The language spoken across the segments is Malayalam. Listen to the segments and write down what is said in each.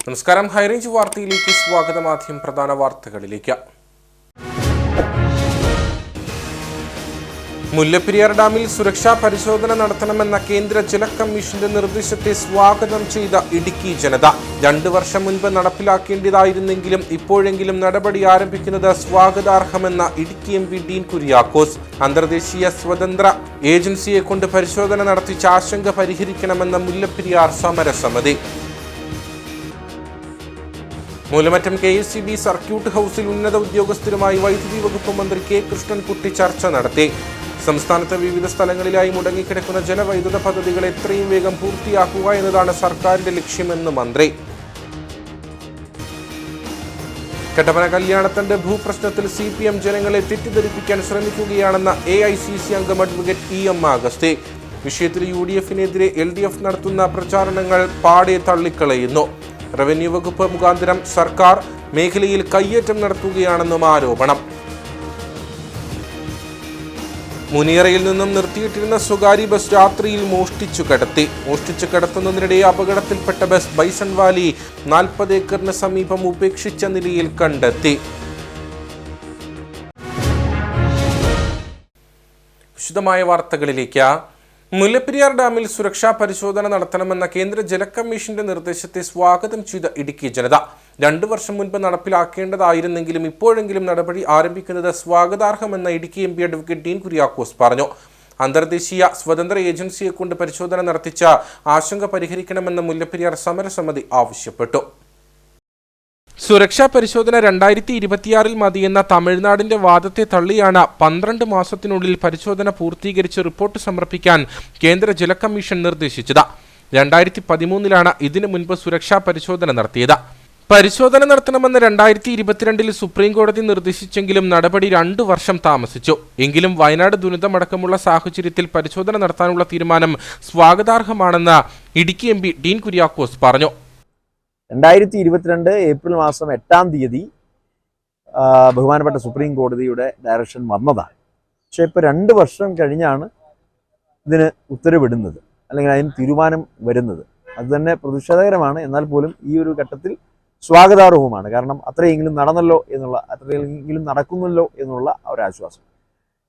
നമസ്കാരം. ഹൈറേഞ്ച് വാർത്തയിലേക്ക് സ്വാഗതം. ആദ്യം പ്രധാന വാർത്തകളിലേക്ക്. മുല്ലപ്പെരിയാർ ഡാമിൽ സുരക്ഷാ പരിശോധന നടത്തണമെന്ന കേന്ദ്ര ജല കമ്മീഷന്റെ നിർദ്ദേശത്തെ സ്വാഗതം ചെയ്ത ഇടുക്കി ജനത. 2 വർഷം മുൻപ് നടപ്പിലാക്കേണ്ടതായിരുന്നെങ്കിലും ഇപ്പോഴെങ്കിലും നടപടി ആരംഭിക്കുന്നത് സ്വാഗതാർഹമെന്ന ഇടുക്കി MP ഡീൻ കുര്യാക്കോസ്. അന്തർദേശീയ സ്വതന്ത്ര ഏജൻസിയെ കൊണ്ട് പരിശോധന നടത്തിച്ച ആശങ്ക പരിഹരിക്കണമെന്ന മുല്ലപ്പെരിയാർ സമരസമിതി. മൂലമറ്റം KSCB സർക്യൂട്ട് ഹൌസിൽ ഉന്നത ഉദ്യോഗസ്ഥരുമായി വൈദ്യുതി വകുപ്പ് മന്ത്രി K കൃഷ്ണൻകുട്ടി ചർച്ച നടത്തി. സംസ്ഥാനത്തെ വിവിധ സ്ഥലങ്ങളിലായി മുടങ്ങിക്കിടക്കുന്ന ജലവൈദ്യുത പദ്ധതികൾ എത്രയും വേഗം പൂർത്തിയാക്കുക എന്നതാണ് സർക്കാരിന്റെ ലക്ഷ്യമെന്ന് മന്ത്രി. കട്ടപ്പന കല്യാണത്തണ്ട് ഭൂപ്രശ്നത്തിൽ CPM ജനങ്ങളെ തെറ്റിദ്ധരിപ്പിക്കാൻ ശ്രമിക്കുകയാണെന്ന AICC അംഗം അഡ്വക്കേറ്റ് EM അഗസ്തി. വിഷയത്തിൽ UDF-നെതിരെ LDF നടത്തുന്ന പ്രചാരണങ്ങൾ പാടെ തള്ളിക്കളയുന്നു. റവന്യൂ വകുപ്പ് മുഖാന്തരം സർക്കാർ മേഖലയിൽ കയ്യേറ്റം നടത്തുകയാണെന്നും ആരോപണം. മുനിയറയിൽ നിന്നും നിർത്തിയിട്ടിരുന്ന സ്വകാര്യ ബസ് രാത്രിയിൽ മോഷ്ടിച്ചു കടത്തുന്നതിനിടെ അപകടത്തിൽപ്പെട്ട ബസ് ബൈസൺ വാലി 40 ഏക്കറിന് സമീപം ഉപേക്ഷിച്ച നിലയിൽ കണ്ടെത്തി. വിശദമായ വാർത്തകളിലേക്ക്. മുല്ലപ്പെരിയാർ ഡാമിൽ സുരക്ഷാ പരിശോധന നടത്തണമെന്ന കേന്ദ്ര ജല കമ്മീഷന്റെ നിർദ്ദേശത്തെ സ്വാഗതം ചെയ്ത ഇടുക്കി ജനത. 2 വർഷം മുൻപ് നടപ്പിലാക്കേണ്ടതായിരുന്നെങ്കിലും ഇപ്പോഴെങ്കിലും നടപടി ആരംഭിക്കുന്നത് സ്വാഗതാർഹമെന്ന ഇടുക്കി MP അഡ്വക്കേറ്റ് ഡീൻ കുര്യാക്കോസ് പറഞ്ഞു. അന്തർദേശീയ സ്വതന്ത്ര ഏജൻസിയെ കൊണ്ട് പരിശോധന നടത്തിച്ച ആശങ്ക പരിഹരിക്കണമെന്ന് മുല്ലപ്പെരിയാർ സമരസമിതി ആവശ്യപ്പെട്ടു. സുരക്ഷാ പരിശോധന 2026 മതിയെന്ന തമിഴ്നാടിന്റെ വാദത്തെ തള്ളിയാണ് 12 മാസത്തിനുള്ളിൽ പരിശോധന പൂർത്തീകരിച്ച് റിപ്പോർട്ട് സമർപ്പിക്കാൻ കേന്ദ്ര ജല കമ്മീഷൻ നിർദ്ദേശിച്ചത്. 2013 ഇതിനു മുൻപ് സുരക്ഷാ പരിശോധന നടത്തിയത്. പരിശോധന നടത്തണമെന്ന് 2022 സുപ്രീം കോടതി നിർദ്ദേശിച്ചെങ്കിലും നടപടി 2 വർഷം താമസിച്ചു. എങ്കിലും വയനാട് ദുരന്തമടക്കമുള്ള സാഹചര്യത്തിൽ പരിശോധന നടത്താനുള്ള തീരുമാനം സ്വാഗതാർഹമാണെന്ന് ഇടുക്കി MP ഡീൻ കുര്യാക്കോസ് പറഞ്ഞു. 2022 ഏപ്രിൽ മാസം 8-ാം തീയതി ബഹുമാനപ്പെട്ട സുപ്രീം കോടതിയുടെ ഡയറക്ഷൻ വന്നതാണ്. പക്ഷേ ഇപ്പോൾ 2 വർഷം കഴിഞ്ഞാണ് ഇതിന് ഉത്തരവിടുന്നത്, അല്ലെങ്കിൽ അതിന് തീരുമാനം വരുന്നത്. അത് തന്നെ പ്രതിഷേധകരമാണ്. എന്നാൽ പോലും ഈ ഒരു ഘട്ടത്തിൽ സ്വാഗതാർഹവുമാണ്. കാരണം അത്രയെങ്കിലും നടന്നല്ലോ എന്നുള്ള, അത്രയെങ്കിലും നടക്കുന്നല്ലോ എന്നുള്ള ഒരാശ്വാസം.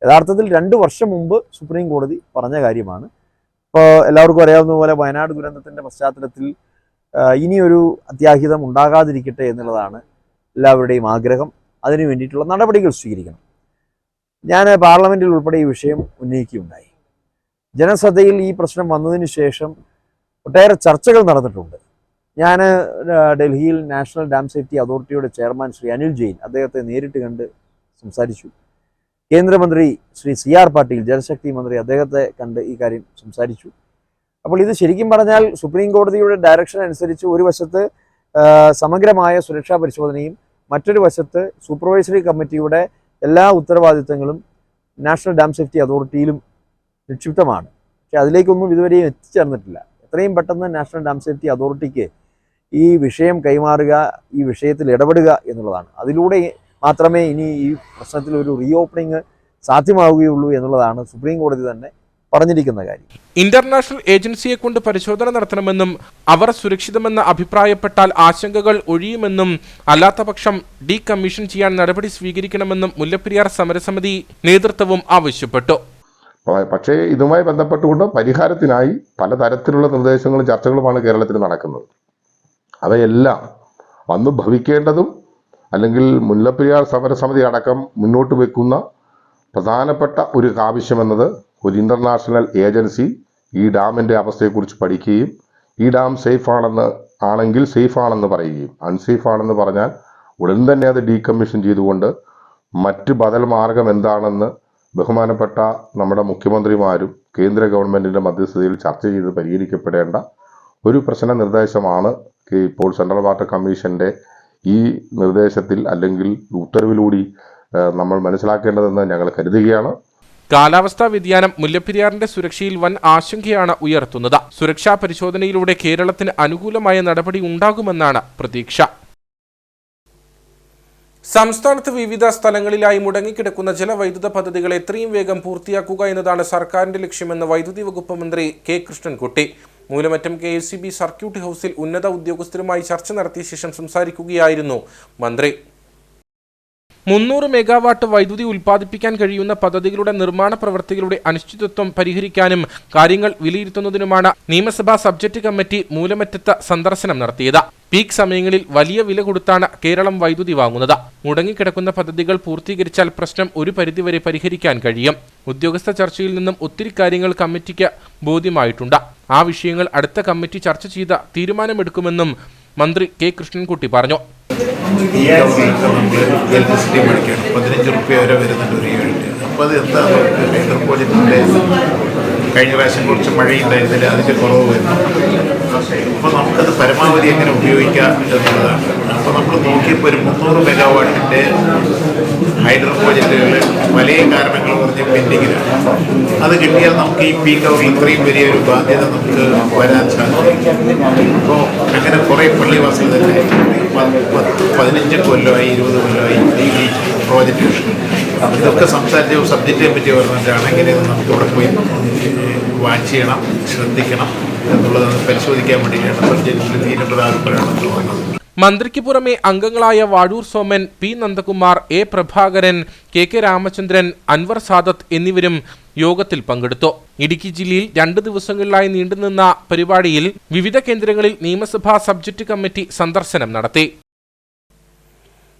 യഥാർത്ഥത്തിൽ 2 വർഷം മുമ്പ് സുപ്രീം കോടതി പറഞ്ഞ കാര്യമാണ്. ഇപ്പോൾ എല്ലാവർക്കും അറിയാവുന്ന പോലെ വയനാട് ദുരന്തത്തിൻ്റെ പശ്ചാത്തലത്തിൽ ഇനിയൊരു അത്യാഹിതം ഉണ്ടാകാതിരിക്കട്ടെ എന്നുള്ളതാണ് എല്ലാവരുടെയും ആഗ്രഹം. അതിനു വേണ്ടിയിട്ടുള്ള നടപടികൾ സ്വീകരിക്കണം. ഞാൻ പാർലമെൻറ്റിൽ ഉൾപ്പെടെ ഈ വിഷയം ഉന്നയിക്കുകയുണ്ടായി. ജനശ്രദ്ധയിൽ ഈ പ്രശ്നം വന്നതിന് ശേഷം ഒട്ടേറെ ചർച്ചകൾ നടന്നിട്ടുണ്ട്. ഞാൻ ഡൽഹിയിൽ നാഷണൽ ഡാം സേഫ്റ്റി അതോറിറ്റിയുടെ ചെയർമാൻ ശ്രീ അനിൽ ജെയിൻ, അദ്ദേഹത്തെ നേരിട്ട് കണ്ട് സംസാരിച്ചു. കേന്ദ്രമന്ത്രി ശ്രീ CR പാട്ടീൽ, ജലശക്തി മന്ത്രി, അദ്ദേഹത്തെ കണ്ട് ഈ കാര്യം സംസാരിച്ചു. അപ്പോൾ ഇത് ശരിക്കും പറഞ്ഞാൽ സുപ്രീം കോടതിയുടെ ഡയറക്ഷൻ അനുസരിച്ച് ഒരു വശത്ത് സമഗ്രമായ സുരക്ഷാ പരിശോധനയും മറ്റൊരു വശത്ത് സൂപ്പർവൈസറി കമ്മിറ്റിയുടെ എല്ലാ ഉത്തരവാദിത്തങ്ങളും നാഷണൽ ഡാം സേഫ്റ്റി അതോറിറ്റിയിലും നിക്ഷിപ്തമാണ്. പക്ഷെ അതിലേക്കൊന്നും ഇതുവരെയും എത്തിച്ചേർന്നിട്ടില്ല. എത്രയും പെട്ടെന്ന് നാഷണൽ ഡാം സേഫ്റ്റി അതോറിറ്റിക്ക് ഈ വിഷയം കൈമാറുക, ഈ വിഷയത്തിൽ ഇടപെടുക എന്നുള്ളതാണ്. അതിലൂടെ മാത്രമേ ഇനി ഈ പ്രശ്നത്തിൽ ഒരു റീഓപ്പണിങ് സാധ്യമാവുകയുള്ളൂ എന്നുള്ളതാണ് സുപ്രീം കോടതി തന്നെ പറഞ്ഞിരിക്കുന്ന കാര്യം. ഇന്റർനാഷണൽ ഏജൻസിയെ കൊണ്ട് പരിശോധന നടത്തണമെന്നും അവർ സുരക്ഷിതമെന്ന് അഭിപ്രായപ്പെട്ടാൽ ആശങ്കകൾ ഒഴിയുമെന്നും അല്ലാത്തപക്ഷം ഡീകമ്മീഷൻ ചെയ്യാൻ നടപടി സ്വീകരിക്കണമെന്നും മുല്ലപ്പെരിയാർ സമരസമിതി നേതൃത്വവും ആവശ്യപ്പെട്ടു. പക്ഷേ ഇതുമായി ബന്ധപ്പെട്ടുകൊണ്ട് പരിഹാരത്തിനായി പലതരത്തിലുള്ള നിർദ്ദേശങ്ങളും ചർച്ചകളുമാണ് കേരളത്തിൽ നടക്കുന്നത്. അവയെല്ലാം വന്നു ഭവിക്കേണ്ടതും അല്ലെങ്കിൽ മുല്ലപ്പെരിയാർ സമരസമിതി അടക്കം മുന്നോട്ട് വെക്കുന്ന പ്രധാനപ്പെട്ട ഒരു ആവശ്യമെന്നത് ഒരു ഇന്റർനാഷണൽ ഏജൻസി ഈ ഡാമിൻ്റെ അവസ്ഥയെക്കുറിച്ച് പഠിക്കുകയും ഈ ഡാം ആണെങ്കിൽ സേഫ് ആണെന്ന് പറയുകയും അൺസേഫ് ആണെന്ന് പറഞ്ഞാൽ ഉടൻ തന്നെ അത് ഡീകമ്മീഷൻ ചെയ്തുകൊണ്ട് മറ്റ് ബദൽ മാർഗം എന്താണെന്ന് ബഹുമാനപ്പെട്ട നമ്മുടെ മുഖ്യമന്ത്രിമാരും കേന്ദ്ര ഗവൺമെൻറ്റിൻ്റെ മധ്യസ്ഥതയിൽ ചർച്ച ചെയ്ത് പരിഹരിക്കപ്പെടേണ്ട ഒരു പ്രശ്ന നിർദ്ദേശമാണ് ഇപ്പോൾ സെൻട്രൽ വാട്ടർ കമ്മീഷൻ്റെ ഈ നിർദ്ദേശത്തിൽ അല്ലെങ്കിൽ ഉത്തരവിലൂടെ നമ്മൾ മനസ്സിലാക്കേണ്ടതെന്ന് ഞങ്ങൾ കരുതുകയാണ്. കാലാവസ്ഥാ വ്യതിയാനം മുല്ലപ്പെരിയാറിന്റെ സുരക്ഷയിൽ വൻ ആശങ്കയാണ് ഉയർത്തുന്നത്. സുരക്ഷാ പരിശോധനയിലൂടെ കേരളത്തിന് അനുകൂലമായ നടപടി ഉണ്ടാകുമെന്നാണ് പ്രതീക്ഷ. സംസ്ഥാനത്ത് വിവിധ സ്ഥലങ്ങളിലായി മുടങ്ങിക്കിടക്കുന്ന ജലവൈദ്യുത പദ്ധതികൾ എത്രയും വേഗം പൂർത്തിയാക്കുക എന്നതാണ് സർക്കാരിന്റെ ലക്ഷ്യമെന്ന് വൈദ്യുതി വകുപ്പ് മന്ത്രി K Krishnankutty. Moolamattom KSEB circuit ഹൗസിൽ ഉന്നത ഉദ്യോഗസ്ഥരുമായി ചർച്ച നടത്തിയ ശേഷം സംസാരിക്കുകയായിരുന്നു മന്ത്രി. 300 മെഗാവാട്ട് വൈദ്യുതി ഉൽപ്പാദിപ്പിക്കാൻ കഴിയുന്ന പദ്ധതികളുടെ നിർമ്മാണ പ്രവൃത്തികളുടെ അനിശ്ചിതത്വം പരിഹരിക്കാനും കാര്യങ്ങൾ വിലയിരുത്തുന്നതിനുമാണ് നിയമസഭാ സബ്ജക്ട് കമ്മിറ്റി മൂലമറ്റത്ത് സന്ദർശനം നടത്തിയത്. പീക്ക് സമയങ്ങളിൽ വലിയ വില കൊടുത്താണ് കേരളം വൈദ്യുതി വാങ്ങുന്നത്. മുടങ്ങിക്കിടക്കുന്ന പദ്ധതികൾ പൂർത്തീകരിച്ചാൽ പ്രശ്നം ഒരു പരിധിവരെ പരിഹരിക്കാൻ കഴിയും. ഉദ്യോഗസ്ഥ ചർച്ചയിൽ നിന്നും ഒത്തിരി കാര്യങ്ങൾ കമ്മിറ്റിക്ക് ബോധ്യമായിട്ടുണ്ട്. ആ വിഷയങ്ങൾ അടുത്ത കമ്മിറ്റി ചർച്ച ചെയ്ത് തീരുമാനമെടുക്കുമെന്നും മന്ത്രി K. കൃഷ്ണൻകുട്ടി പറഞ്ഞു. ഈ ഗവൺമെൻറ് നമ്മൾ ഇലക്ട്രിസിറ്റി മേടിക്കുകയാണ് 15 രൂപ വരെ വരുന്നുണ്ട് ഒരു യൂണിറ്റ്. അപ്പോൾ അത് എന്താ ഹൈഡ്രോ പ്രോജക്റ്റിൻ്റെ കഴിഞ്ഞ പ്രാവശ്യം കുറച്ച് മഴയുണ്ടായിരുന്നില്ല, അതിൻ്റെ കുറവ് വരുന്നു. അപ്പോൾ നമുക്കത് പരമാവധി എങ്ങനെ ഉപയോഗിക്കാം എന്നുള്ളതാണ്. അപ്പോൾ നമ്മൾ നോക്കിയപ്പോൾ ഒരു 300 മെഗാവാട്ടിൻ്റെ ഹൈഡ്രോ പ്രോജക്റ്റുകൾ പല കാരണങ്ങൾ പറഞ്ഞ് പെൻഡിങ്ങിലാണ്. അത് കിട്ടിയാൽ നമുക്ക് ഈ പീക്ക് അവറിൽ ഇത്രയും വലിയൊരു ബാധ്യത നമുക്ക് വരാൻ സാധിക്കും. അപ്പോൾ അങ്ങനെ കുറേ പള്ളിവാസികൾ തന്നെ 15 കൊല്ലമായി 20 കൊല്ലമായി ഈ പ്രോജക്റ്റ്. ഇതൊക്കെ സംസാരിച്ച സബ്ജക്റ്റിനെ പറ്റി പറഞ്ഞിട്ടാണെങ്കിൽ നമുക്കിവിടെ പോയി വാച്ച് ചെയ്യണം, ശ്രദ്ധിക്കണം എന്നുള്ളത് പരിശോധിക്കാൻ വേണ്ടിയിട്ടാണ് സബ്ജക്റ്റിൽ തീരുമാനപ്രകാരമാണ് വന്നത്. മന്ത്രിക്ക് പുറമെ അംഗങ്ങളായ Vazhoor Soman, P. Nandakumar, A. Prabhakaran, K. Ramachandran, Anwar Sadath എന്നിവരും യോഗത്തിൽ പങ്കെടുത്തു. ഇടുക്കി ജില്ലയിൽ 2 ദിവസങ്ങളിലായി നീണ്ടുനിന്ന പരിപാടിയിൽ വിവിധ കേന്ദ്രങ്ങളിൽ നിയമസഭാ സബ്ജക്ട് കമ്മിറ്റി സന്ദർശനം നടത്തി.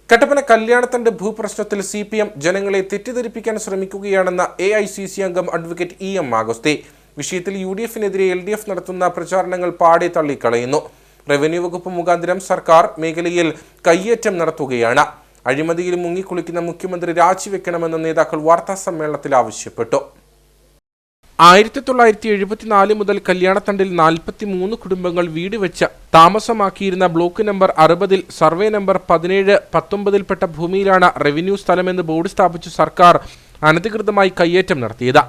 കട്ടപ്പന കല്യാണത്തണ്ട് ഭൂപ്രശ്നത്തിൽ CPM ജനങ്ങളെ തെറ്റിദ്ധരിപ്പിക്കാൻ ശ്രമിക്കുകയാണെന്ന AICC അംഗം അഡ്വക്കേറ്റ് EM ആഗസ്തി. വിഷയത്തിൽ UDF-നെതിരെ LDF നടത്തുന്ന പ്രചാരണങ്ങൾ പാടെ തള്ളിക്കളയുന്നു. റവന്യൂ വകുപ്പ് മുഖാന്തരം സർക്കാർ മേഖലയിൽ കയ്യേറ്റം നടത്തുകയാണ്. അഴിമതിയിൽ മുങ്ങിക്കുളിക്കുന്ന മുഖ്യമന്ത്രി രാജിവെക്കണമെന്ന് നേതാക്കൾ വാർത്താസമ്മേളനത്തിൽ ആവശ്യപ്പെട്ടു. 1974 മുതൽ കല്യാണത്തണ്ടിൽ 43 കുടുംബങ്ങൾ വീട് വെച്ച് താമസമാക്കിയിരുന്ന ബ്ലോക്ക് നമ്പർ 60-ൽ സർവേ നമ്പർ 17-19-ൽപ്പെട്ട ഭൂമിയിലാണ് റവന്യൂ സ്ഥലമെന്ന് ബോർഡ് സ്ഥാപിച്ച് സർക്കാർ അനധികൃതമായി കയ്യേറ്റം നടത്തിയത്.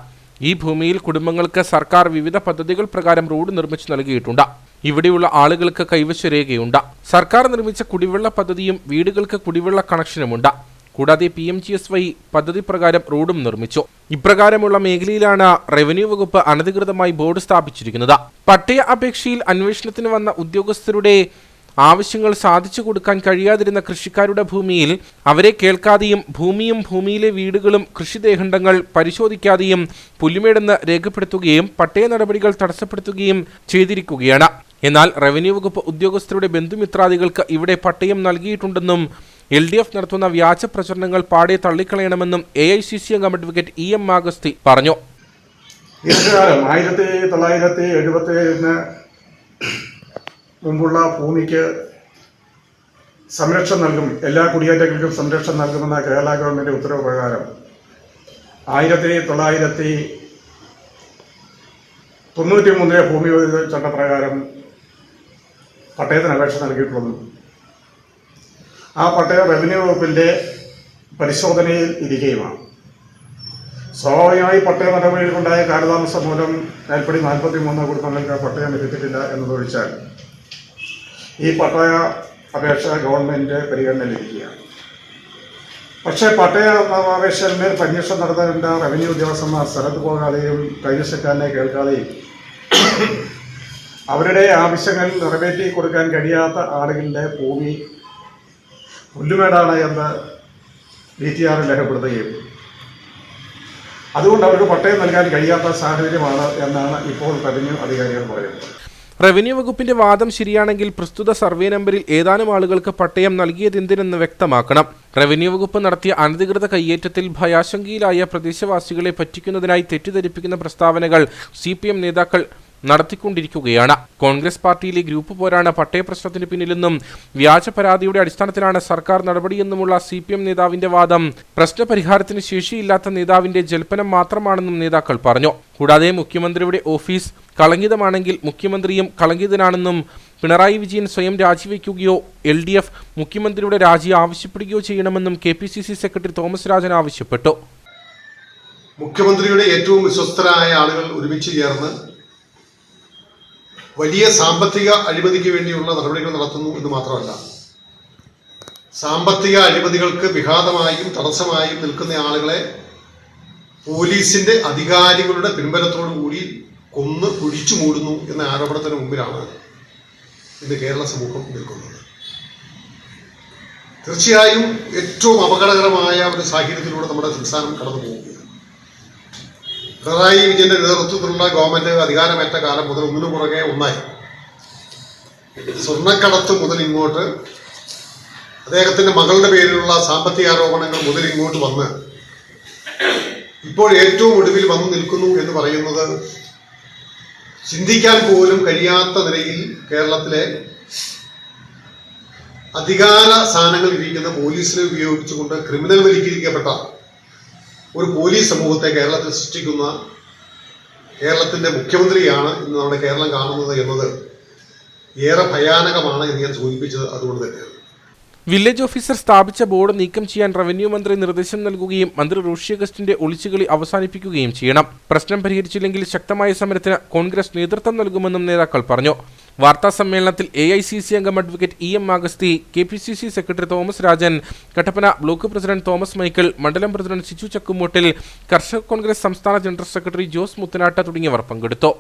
ഈ ഭൂമിയിൽ കുടുംബങ്ങൾക്ക് സർക്കാർ വിവിധ പദ്ധതികൾ പ്രകാരം റോഡ് നിർമ്മിച്ചു നൽകിയിട്ടുണ്ട്. ഇവിടെയുള്ള ആളുകൾക്ക് കൈവശരേഖയുണ്ട്. സർക്കാർ നിർമ്മിച്ച കുടിവെള്ള പദ്ധതിയും വീടുകൾക്ക് കുടിവെള്ള കണക്ഷനുമുണ്ട്. കൂടാതെ PMGSY പദ്ധതി പ്രകാരം റോഡും നിർമ്മിച്ചു. ഇപ്രകാരമുള്ള മേഖലയിലാണ് റവന്യൂ വകുപ്പ് അനധികൃതമായി ബോർഡ് സ്ഥാപിച്ചിരിക്കുന്നത്. പട്ടയ അപേക്ഷയിൽ അന്വേഷണത്തിന് വന്ന ഉദ്യോഗസ്ഥരുടെ ആവശ്യങ്ങൾ സാധിച്ചു കൊടുക്കാൻ കഴിയാതിരുന്ന കൃഷിക്കാരുടെ ഭൂമിയിൽ അവരെ കേൾക്കാതെയും ഭൂമിയും ഭൂമിയിലെ വീടുകളും കൃഷിദേഹണ്ഡങ്ങൾ പരിശോധിക്കാതെയും പുല്ലുമേടെന്ന് രേഖപ്പെടുത്തുകയും പട്ടയ നടപടികൾ തടസ്സപ്പെടുത്തുകയും ചെയ്തിരിക്കുകയാണ്. എന്നാൽ റവന്യൂ വകുപ്പ് ഉദ്യോഗസ്ഥരുടെ ബന്ധുമിത്രാദികൾക്ക് ഇവിടെ പട്ടയം നൽകിയിട്ടുണ്ടെന്നും LDF നടത്തുന്ന വ്യാജ പ്രചരണങ്ങൾ പാടെ തള്ളിക്കളയണമെന്നും AICC അംഗം അഡ്വക്കേറ്റ് EM ആഗസ്തി പറഞ്ഞു. ദീർഘകാലം 1977 മുമ്പുള്ള ഭൂമിക്ക് സംരക്ഷണം നൽകും, എല്ലാ കുടിയേറ്റങ്ങൾക്കും സംരക്ഷണം നൽകുമെന്ന കേരള ഗവൺമെൻറ് ഉത്തരവ് പ്രകാരം 1993 ഭൂമി ചട്ടപ്രകാരം പട്ടയത്തിന് അപേക്ഷ നൽകിയിട്ടുള്ളതും ആ പട്ടയം റവന്യൂ വകുപ്പിൻ്റെ പരിശോധനയിൽ ഇരിക്കുകയുമാണ്. സ്വാഭാവികമായി പട്ടയ നടപടികൾക്കുണ്ടായ കാലതാമസം മൂലം മേൽപ്പടി 43 കുടുംബങ്ങൾക്ക് പട്ടയം ലഭിച്ചിട്ടില്ല എന്നതൊഴിച്ചാൽ ഈ പട്ടയ അപേക്ഷ ഗവൺമെൻറ് പരിഗണനയിലിരിക്കുകയാണ്. പക്ഷേ പട്ടയ അപേക്ഷന്മേൽ അന്വേഷണം നടത്തേണ്ട റവന്യൂ ഉദ്യോഗസ്ഥന്മാർ സ്ഥലത്ത് പോകാതെയും കൈവശക്കാരനെ കേൾക്കാതെയും അവരുടെ ആവശ്യങ്ങൾ നിറവേറ്റി കൊടുക്കാൻ കഴിയാത്ത ആളുകളുടെ ഭൂമി പുല്ലുമേടാണ് എന്ന് DTR രേഖപ്പെടുത്തുകയും അതുകൊണ്ട് അവർക്ക് പട്ടയം നൽകാൻ കഴിയാത്ത സാഹചര്യമാണ് എന്നാണ് ഇപ്പോൾ റവന്യൂ അധികാരികൾ പറയുന്നത്. റവന്യൂ വകുപ്പിന്റെ വാദം ശരിയാണെങ്കിൽ പ്രസ്തുത സർവേ നമ്പറിൽ ഏതാനും ആളുകൾക്ക് പട്ടയം നൽകിയതെന്തിനെന്ന് വ്യക്തമാക്കണം. റവന്യൂ വകുപ്പ് നടത്തിയ അനധികൃത കയ്യേറ്റത്തിൽ ഭയാശങ്കയിലായ പ്രദേശവാസികളെ പറ്റിക്കുന്നതിനായി തെറ്റിദ്ധരിപ്പിക്കുന്ന പ്രസ്താവനകൾ CPM നേതാക്കൾ നടത്തിക്കൊണ്ടിരിക്കുകയാണ്. കോൺഗ്രസ് പാർട്ടിയിലെ ഗ്രൂപ്പ് പോരാണ് പട്ടയ പ്രശ്നത്തിന് പിന്നിലെന്നും വ്യാജ പരാതിയുടെ അടിസ്ഥാനത്തിലാണ് സർക്കാർ നടപടിയെന്നുമുള്ള CPM നേതാവിന്റെ വാദം പ്രശ്നപരിഹാരത്തിന് ശേഷിയില്ലാത്ത നേതാവിന്റെ ജൽപ്പനം മാത്രമാണെന്നും നേതാക്കൾ പറഞ്ഞു. കൂടാതെ മുഖ്യമന്ത്രിയുടെ ഓഫീസ് കളങ്കിതമാണെങ്കിൽ മുഖ്യമന്ത്രിയും കളങ്കിതനാണെന്നും പിണറായി വിജയൻ സ്വയം രാജിവെക്കുകയോ LDF മുഖ്യമന്ത്രിയുടെ രാജി ആവശ്യപ്പെടുകയോ ചെയ്യണമെന്നും KPCC സെക്രട്ടറി തോമസ് രാജൻ ആവശ്യപ്പെട്ടു. മുഖ്യമന്ത്രിയുടെ ഏറ്റവും വിശ്വസ്തരായ ആളുകൾ ഒരുമിച്ച് ചേർന്ന് വലിയ സാമ്പത്തിക അഴിമതിക്ക് വേണ്ടിയുള്ള നടപടികൾ നടത്തുന്നു എന്ന് മാത്രമല്ല, സാമ്പത്തിക അഴിമതികൾക്ക് വിഘാതമായും തടസ്സമായും നിൽക്കുന്ന ആളുകളെ പോലീസിന്റെ അധികാരികളുടെ പിൻബലത്തോടു കൂടി കൊന്ന് കുഴിച്ചു മൂടുന്നു എന്ന ആരോപണത്തിന് മുമ്പിലാണ് ഇന്ന് കേരള സമൂഹം നിൽക്കുന്നത്. തീർച്ചയായും ഏറ്റവും അപകടകരമായ ഒരു സാഹചര്യത്തിലൂടെ നമ്മുടെ സംസ്ഥാനം കടന്നു പോവുകയാണ്. പിണറായി വിജയന്റെ നേതൃത്വത്തിലുള്ള ഗവൺമെന്റ് അധികാരമേറ്റ കാലം മുതൽ ഒന്നിനു പുറകെ ഒന്നായി സ്വർണ്ണക്കടത്ത് മുതൽ ഇങ്ങോട്ട് അദ്ദേഹത്തിന്റെ മകളുടെ പേരിലുള്ള സാമ്പത്തിക ആരോപണങ്ങൾ മുതൽ ഇങ്ങോട്ട് വന്ന് ഇപ്പോൾ ഏറ്റവും ഒടുവിൽ വന്നു നിൽക്കുന്നു എന്ന് പറയുന്നത് ചിന്തിക്കാൻ പോലും കഴിയാത്ത നിലയിൽ കേരളത്തിലെ അധികാര സ്ഥാനങ്ങൾ ഇരിക്കുന്ന പോലീസിനെ ഉപയോഗിച്ചുകൊണ്ട് ക്രിമിനൽ വൽക്കരിക്കപ്പെട്ട ഒരു പോലീസ് സമൂഹത്തെ കേരളത്തിൽ സൃഷ്ടിക്കുന്ന കേരളത്തിന്റെ മുഖ്യമന്ത്രിയാണ് ഇന്ന് നമ്മുടെ കേരളം കാണുന്നത് എന്നത് ഏറെ ഭയാനകമാണ് എന്ന് ഞാൻ സൂചിപ്പിച്ചത് അതുകൊണ്ട് തന്നെയാണ്. വില്ലേജ് ഓഫീസർ സ്ഥാപിച്ച ബോർഡ് നീക്കം ചെയ്യാൻ റവന്യൂ മന്ത്രി നിർദ്ദേശം നൽകുകയും മന്ത്രി റോഷി അഗസ്റ്റിന്റെ ഒളിച്ചുകളി അവസാനിപ്പിക്കുകയും ചെയ്യണം. പ്രശ്നം പരിഹരിച്ചില്ലെങ്കിൽ ശക്തമായ സമരത്തിന് കോൺഗ്രസ് നേതൃത്വം നൽകുമെന്നും നേതാക്കൾ പറഞ്ഞു. വാർത്താ സമ്മേളനത്തിൽ AICC അംഗം അഡ്വക്കേറ്റ് EM അഗസ്തി, KPCC secretary Thomas Rajan, Kattappana block president Thomas Michael, മണ്ഡലം പ്രസിഡന്റ് സിച്ചു ചക്കുമൂട്ടിൽ, കർഷക കോൺഗ്രസ് സംസ്ഥാന ജനറൽ സെക്രട്ടറി ജോസ് മുത്തനാട്ട തുടങ്ങിയവർ പങ്കെടുത്തു.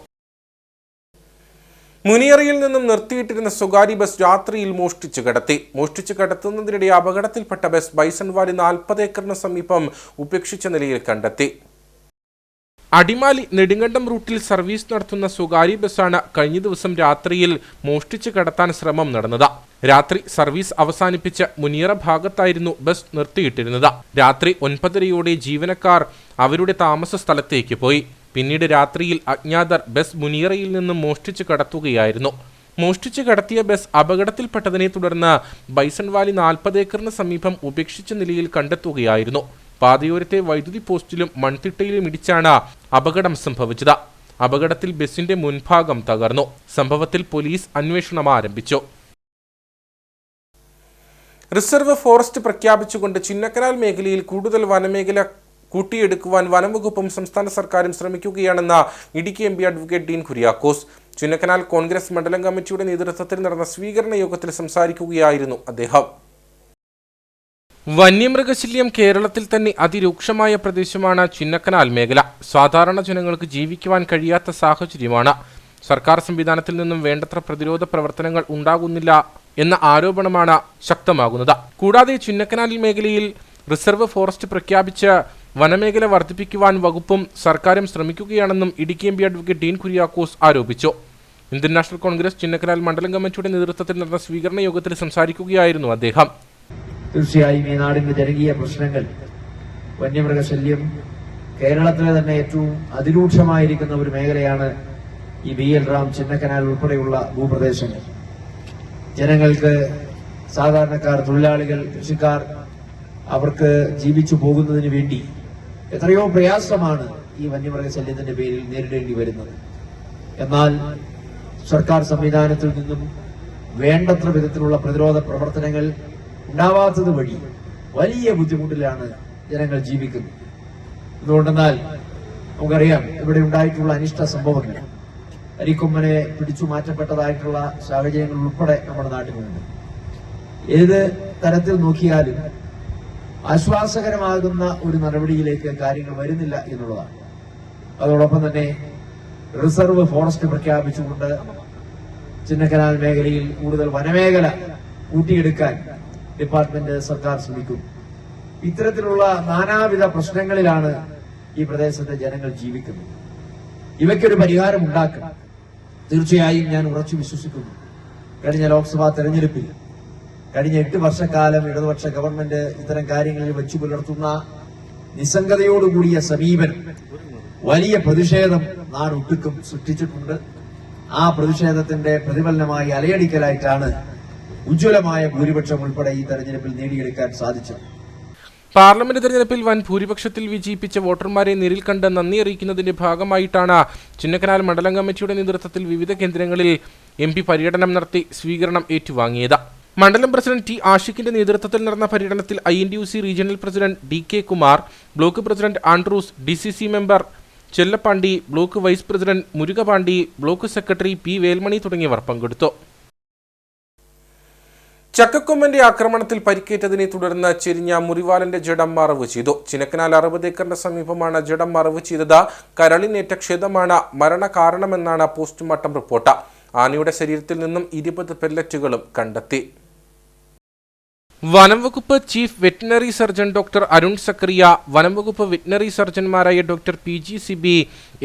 മുനിയറയിൽ നിന്നും നിർത്തിയിട്ടിരുന്ന സ്വകാര്യ ബസ് രാത്രിയിൽ മോഷ്ടിച്ചു കടത്തുന്നതിനിടെ അപകടത്തിൽപ്പെട്ട ബസ് ബൈസൺവാലി 40 ഏക്കറിന് സമീപം ഉപേക്ഷിച്ച നിലയിൽ കണ്ടെത്തി. അടിമാലി നെടുങ്കണ്ടം റൂട്ടിൽ സർവീസ് നടത്തുന്ന സ്വകാര്യ ബസ്സാണ് കഴിഞ്ഞ ദിവസം രാത്രിയിൽ മോഷ്ടിച്ചു കടത്താൻ ശ്രമം നടന്നത്. രാത്രി സർവീസ് അവസാനിപ്പിച്ച് മുനിയറ ഭാഗത്തായിരുന്നു ബസ് നിർത്തിയിട്ടിരുന്നത്. രാത്രി 9:30 ജീവനക്കാർ അവരുടെ താമസ സ്ഥലത്തേക്ക് പോയി. പിന്നീട് രാത്രിയിൽ അജ്ഞാതർ ബസ് മുനിയറയിൽ നിന്നും മോഷ്ടിച്ചു കടത്തുകയായിരുന്നു. മോഷ്ടിച്ചു കടത്തിയ ബസ് അപകടത്തിൽപ്പെട്ടതിനെ തുടർന്ന് ബൈസൺവാലി 40 ഏക്കറിന് സമീപം ഉപേക്ഷിച്ച നിലയിൽ കണ്ടെത്തുകയായിരുന്നു. പാതയോരത്തെ വൈദ്യുതി പോസ്റ്റിലും മൺതിട്ടയിലും ഇടിച്ചാണ് അപകടം സംഭവിച്ചത്. അപകടത്തിൽ ബസിന്റെ മുൻഭാഗം തകർന്നു. സംഭവത്തിൽ പോലീസ് അന്വേഷണം ആരംഭിച്ചു. റിസർവ് ഫോറസ്റ്റ് പ്രഖ്യാപിച്ചുകൊണ്ട് ചിന്നക്കനാൽ മേഖലയിൽ കൂടുതൽ വനമേഖല കൂട്ടിയെടുക്കുവാൻ വനംവകുപ്പും സംസ്ഥാന സർക്കാരും ശ്രമിക്കുകയാണെന്ന് ഇടുക്കി MP അഡ്വക്കേറ്റ് ഡീൻ കുര്യാക്കോസ്. ചിന്നക്കനാൽ കോൺഗ്രസ് മണ്ഡലം കമ്മിറ്റിയുടെ നേതൃത്വത്തിൽ നടന്ന സ്വീകരണ യോഗത്തിൽ സംസാരിക്കുകയായിരുന്നു അദ്ദേഹം. വന്യമൃഗശല്യം കേരളത്തിൽ തന്നെ അതിരൂക്ഷമായ പ്രദേശമാണ് ചിന്നക്കനാൽ മേഖല. സാധാരണ ജനങ്ങൾക്ക് ജീവിക്കുവാൻ കഴിയാത്ത സാഹചര്യമാണ്. സർക്കാർ സംവിധാനത്തിൽ നിന്നും വേണ്ടത്ര പ്രതിരോധ പ്രവർത്തനങ്ങൾ ഉണ്ടാകുന്നില്ല എന്ന ആരോപണമാണ് ശക്തമാകുന്നത്. കൂടാതെ ചിന്നക്കനാൽ മേഖലയിൽ റിസർവ് ഫോറസ്റ്റ് പ്രഖ്യാപിച്ച് വനമേഖല വർദ്ധിപ്പിക്കുവാൻ വകുപ്പും സർക്കാരും ശ്രമിക്കുകയാണെന്നും ഇടുക്കി MP അഡ്വക്കേറ്റ് ഡീൻ കുര്യാക്കോസ് ആരോപിച്ചു. ഇന്ത്യൻ നാഷണൽ കോൺഗ്രസ് ചിന്നക്കനാൽ മണ്ഡലം കമ്മിറ്റിയുടെ നേതൃത്വത്തിൽ നടന്ന സ്വീകരണ യോഗത്തിൽ സംസാരിക്കുകയായിരുന്നു അദ്ദേഹം. തീർച്ചയായും ഈ നാടിന്റെ ജനകീയ പ്രശ്നങ്ങൾ, വന്യമൃഗശല്യം കേരളത്തിലെ തന്നെ ഏറ്റവും അതിരൂക്ഷമായിരിക്കുന്ന ഒരു മേഖലയാണ് ഈ BL റാം, ചിന്നക്കനാൽ ഉൾപ്പെടെയുള്ള ഭൂപ്രദേശങ്ങൾ. ജനങ്ങൾക്ക്, സാധാരണക്കാർ, തൊഴിലാളികൾ, കൃഷിക്കാർ അവർക്ക് ജീവിച്ചു പോകുന്നതിന് വേണ്ടി എത്രയോ പ്രയാസമാണ് ഈ വന്യമൃഗശല്യത്തിന്റെ പേരിൽ നേരിടേണ്ടി വരുന്നത്. എന്നാൽ സർക്കാർ സംവിധാനത്തിൽ നിന്നും വേണ്ടത്ര വിധത്തിലുള്ള പ്രതിരോധ പ്രവർത്തനങ്ങൾ ഉണ്ടാവാത്തത് വഴി വലിയ ബുദ്ധിമുട്ടിലാണ് ജനങ്ങൾ ജീവിക്കുന്നത്. എന്തുകൊണ്ടെന്നാൽ നമുക്കറിയാം, ഇവിടെ ഉണ്ടായിട്ടുള്ള അനിഷ്ട സംഭവങ്ങൾ, അരിക്കൊമ്പനെ പിടിച്ചു മാറ്റപ്പെട്ടതായിട്ടുള്ള സാഹചര്യങ്ങൾ ഉൾപ്പെടെ നമ്മുടെ നാട്ടിലുണ്ട്. ഏത് തരത്തിൽ നോക്കിയാലും ആശ്വാസകരമാകുന്ന ഒരു നടപടിയിലേക്ക് കാര്യങ്ങൾ വരുന്നില്ല എന്നുള്ളതാണ്. അതോടൊപ്പം തന്നെ റിസർവ് ഫോറസ്റ്റ് പ്രഖ്യാപിച്ചുകൊണ്ട് ചിന്നക്കനാൽ മേഖലയിൽ കൂടുതൽ വനമേഖല കൂട്ടിയെടുക്കാൻ ഡിപ്പാർട്ട്മെന്റ്, സർക്കാർ ശ്രമിക്കുന്നു. ഇത്തരത്തിലുള്ള നാനാവിധ പ്രശ്നങ്ങളിലാണ് ഈ പ്രദേശത്തെ ജനങ്ങൾ ജീവിക്കുന്നത്. ഇവയ്ക്കൊരു പരിഹാരം ഉണ്ടാക്കണം. തീർച്ചയായും ഞാൻ ഉറച്ചു വിശ്വസിക്കുന്നു, കഴിഞ്ഞ ലോക്സഭാ തെരഞ്ഞെടുപ്പിൽ കഴിഞ്ഞ 8 വർഷക്കാലം ഇടതുപക്ഷ ഗവൺമെന്റ് ഇത്തരം കാര്യങ്ങളിൽ വെച്ചു പുലർത്തുന്ന നിസ്സംഗതയോടുകൂടിയ സമീപനം വലിയ പ്രതിഷേധം നാടൊട്ടുക്കും സൃഷ്ടിച്ചിട്ടുണ്ട്. ആ പ്രതിഷേധത്തിന്റെ പ്രതിഫലനമായി അലയടിക്കലായിട്ടാണ് ഉജ്ജ്വലമായ ഭൂരിപക്ഷം ഉൾപ്പെടെ ഈ തെരഞ്ഞെടുപ്പിൽ നേടിയെടുക്കാൻ സാധിച്ചത്. പാർലമെന്റ് തെരഞ്ഞെടുപ്പിൽ വൻ ഭൂരിപക്ഷത്തിൽ വിജയിപ്പിച്ച വോട്ടർമാരെ നേരിൽ കണ്ട് നന്ദി അറിയിക്കുന്നതിന്റെ ഭാഗമായിട്ടാണ് ചിന്നക്കനാൽ മണ്ഡലം കമ്മിറ്റിയുടെ നേതൃത്വത്തിൽ വിവിധ കേന്ദ്രങ്ങളിൽ MP പര്യടനം നടത്തി സ്വീകരണം ഏറ്റുവാങ്ങിയത്. മണ്ഡലം പ്രസിഡന്റ് T ആഷിഖിന്റെ നേതൃത്വത്തിൽ നടന്ന പര്യടനത്തിൽ INTUC regional president DK Kumar, block president Andrews, DCC member Chellapandi, block vice president Murugapandi, block secretary P Velmani തുടങ്ങിയവർ പങ്കെടുത്തു. ചക്കക്കൊമ്പന്റെ ആക്രമണത്തിൽ പരിക്കേറ്റതിനെ തുടർന്ന് ചെരിഞ്ഞ മുറിവാലന്റെ ജഡം മറവ് ചെയ്തു. ചിനക്കനാൽ 60 ഏക്കറിന് സമീപമാണ് ജഡം മറവ് ചെയ്തത്. കരളിനേറ്റ ക്ഷതമാണ് മരണകാരണമെന്നാണ് പോസ്റ്റ്മോർട്ടം റിപ്പോർട്ട്. ആനയുടെ ശരീരത്തിൽ നിന്നും 20 പെല്ലറ്റുകളും കണ്ടെത്തി. വനംവകുപ്പ് chief veterinary surgeon doctor Arun Zacharia, വനംവകുപ്പ് വെറ്റിനറി സർജന്മാരായ doctor PG Sibi,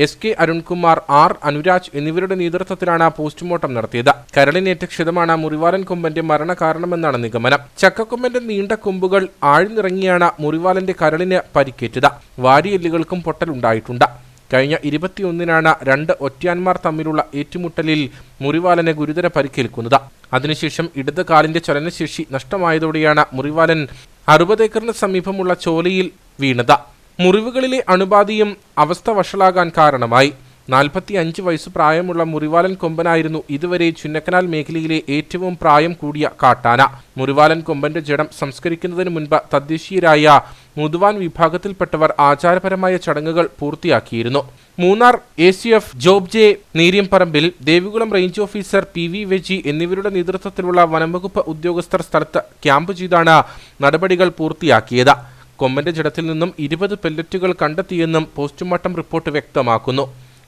SK Arunkumar, R Anuraj എന്നിവരുടെ നേതൃത്വത്തിലാണ് പോസ്റ്റ്മോർട്ടം നടത്തിയത്. കരളിനേറ്റ ക്ഷതമാണ് മുറിവാലൻ കൊമ്പന്റെ മരണകാരണമെന്നാണ് നിഗമനം. ചക്കക്കൊമ്പന്റെ നീണ്ട കൊമ്പുകൾ ആഴ്ന്നിറങ്ങിയാണ് മുറിവാലന്റെ കരളിന് പരിക്കേറ്റത്. വാരിയെല്ലുകൾക്കും പൊട്ടലുണ്ടായിട്ടുണ്ട്. കഴിഞ്ഞ 21-നാണ് 2 ഒറ്റയാന്മാർ തമ്മിലുള്ള ഏറ്റുമുട്ടലിൽ മുറിവാലന് ഗുരുതര പരിക്കേൽക്കുന്നത്. അതിനുശേഷം ഇടത് കാലിന്റെ ചലനശേഷി നഷ്ടമായതോടെയാണ് മുറിവാലൻ 60 ഏക്കറിന് സമീപമുള്ള ചോലയിൽ വീണത്. മുറിവുകളിലെ അണുബാധയും അവസ്ഥ വഷളാകാൻ കാരണമായി. 45 വയസ്സ് പ്രായമുള്ള മുറിവാലൻ കൊമ്പനായിരുന്നു ഇതുവരെ ചിന്നക്കനാൽ മേഖലയിലെ ഏറ്റവും പ്രായം കൂടിയ കാട്ടാന. മുറിവാലൻ കൊമ്പന്റെ ജഡം സംസ്കരിക്കുന്നതിന് മുൻപ് തദ്ദേശീയരായ മുതുവാൻ വിഭാഗത്തിൽപ്പെട്ടവർ ആചാരപരമായ ചടങ്ങുകൾ പൂർത്തിയാക്കിയിരുന്നു. Munnar ACF Job J Neeryamparambil, Devikulam range officer PV Veji എന്നിവരുടെ നേതൃത്വത്തിലുള്ള വനംവകുപ്പ് ഉദ്യോഗസ്ഥർ സ്ഥലത്ത് ക്യാമ്പ് ചെയ്താണ് നടപടികൾ പൂർത്തിയാക്കിയത്. കൊമ്പന്റെ ജഡത്തിൽ നിന്നും 20 പെല്ലറ്റുകൾ കണ്ടെത്തിയെന്നും പോസ്റ്റ്മോർട്ടം റിപ്പോർട്ട് വ്യക്തമാക്കുന്നു.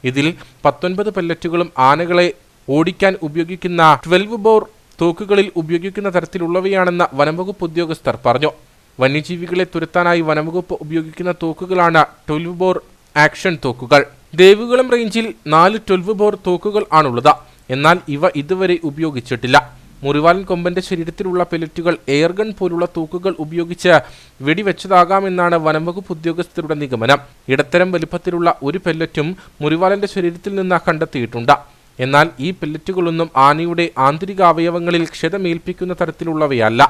ഇതിൽ 19 പെല്ലറ്റുകളും ആനകളെ ഓടിക്കാൻ ഉപയോഗിക്കുന്ന 12 ബോർ തോക്കുകളിൽ ഉപയോഗിക്കുന്ന തരത്തിലുള്ളവയാണെന്ന് വനംവകുപ്പ് ഉദ്യോഗസ്ഥർ പറഞ്ഞു. വന്യജീവികളെ തുരത്താനായി വനംവകുപ്പ് ഉപയോഗിക്കുന്ന തോക്കുകളാണ് 12 ബോർ ആക്ഷൻ തോക്കുകൾ. ദേവികുളം റേഞ്ചിൽ 4 12 ബോർ തോക്കുകൾ ആണുള്ളത്. എന്നാൽ ഇവ ഇതുവരെ ഉപയോഗിച്ചിട്ടില്ല. മുറിവാലൻ കൊമ്പന്റെ ശരീരത്തിലുള്ള പെല്ലറ്റുകൾ എയർഗൺ പോലുള്ള തോക്കുകൾ ഉപയോഗിച്ച് വെടിവെച്ചതാകാമെന്നാണ് വനംവകുപ്പ് ഉദ്യോഗസ്ഥരുടെ നിഗമനം. ഇടത്തരം വലിപ്പത്തിലുള്ള ഒരു പെല്ലറ്റും മുറിവാലന്റെ ശരീരത്തിൽ നിന്ന് കണ്ടെത്തിയിട്ടുണ്ട്. എന്നാൽ ഈ പെല്ലറ്റുകളൊന്നും ആനയുടെ ആന്തരിക അവയവങ്ങളിൽ ക്ഷതമേൽപ്പിക്കുന്ന തരത്തിലുള്ളവയല്ല.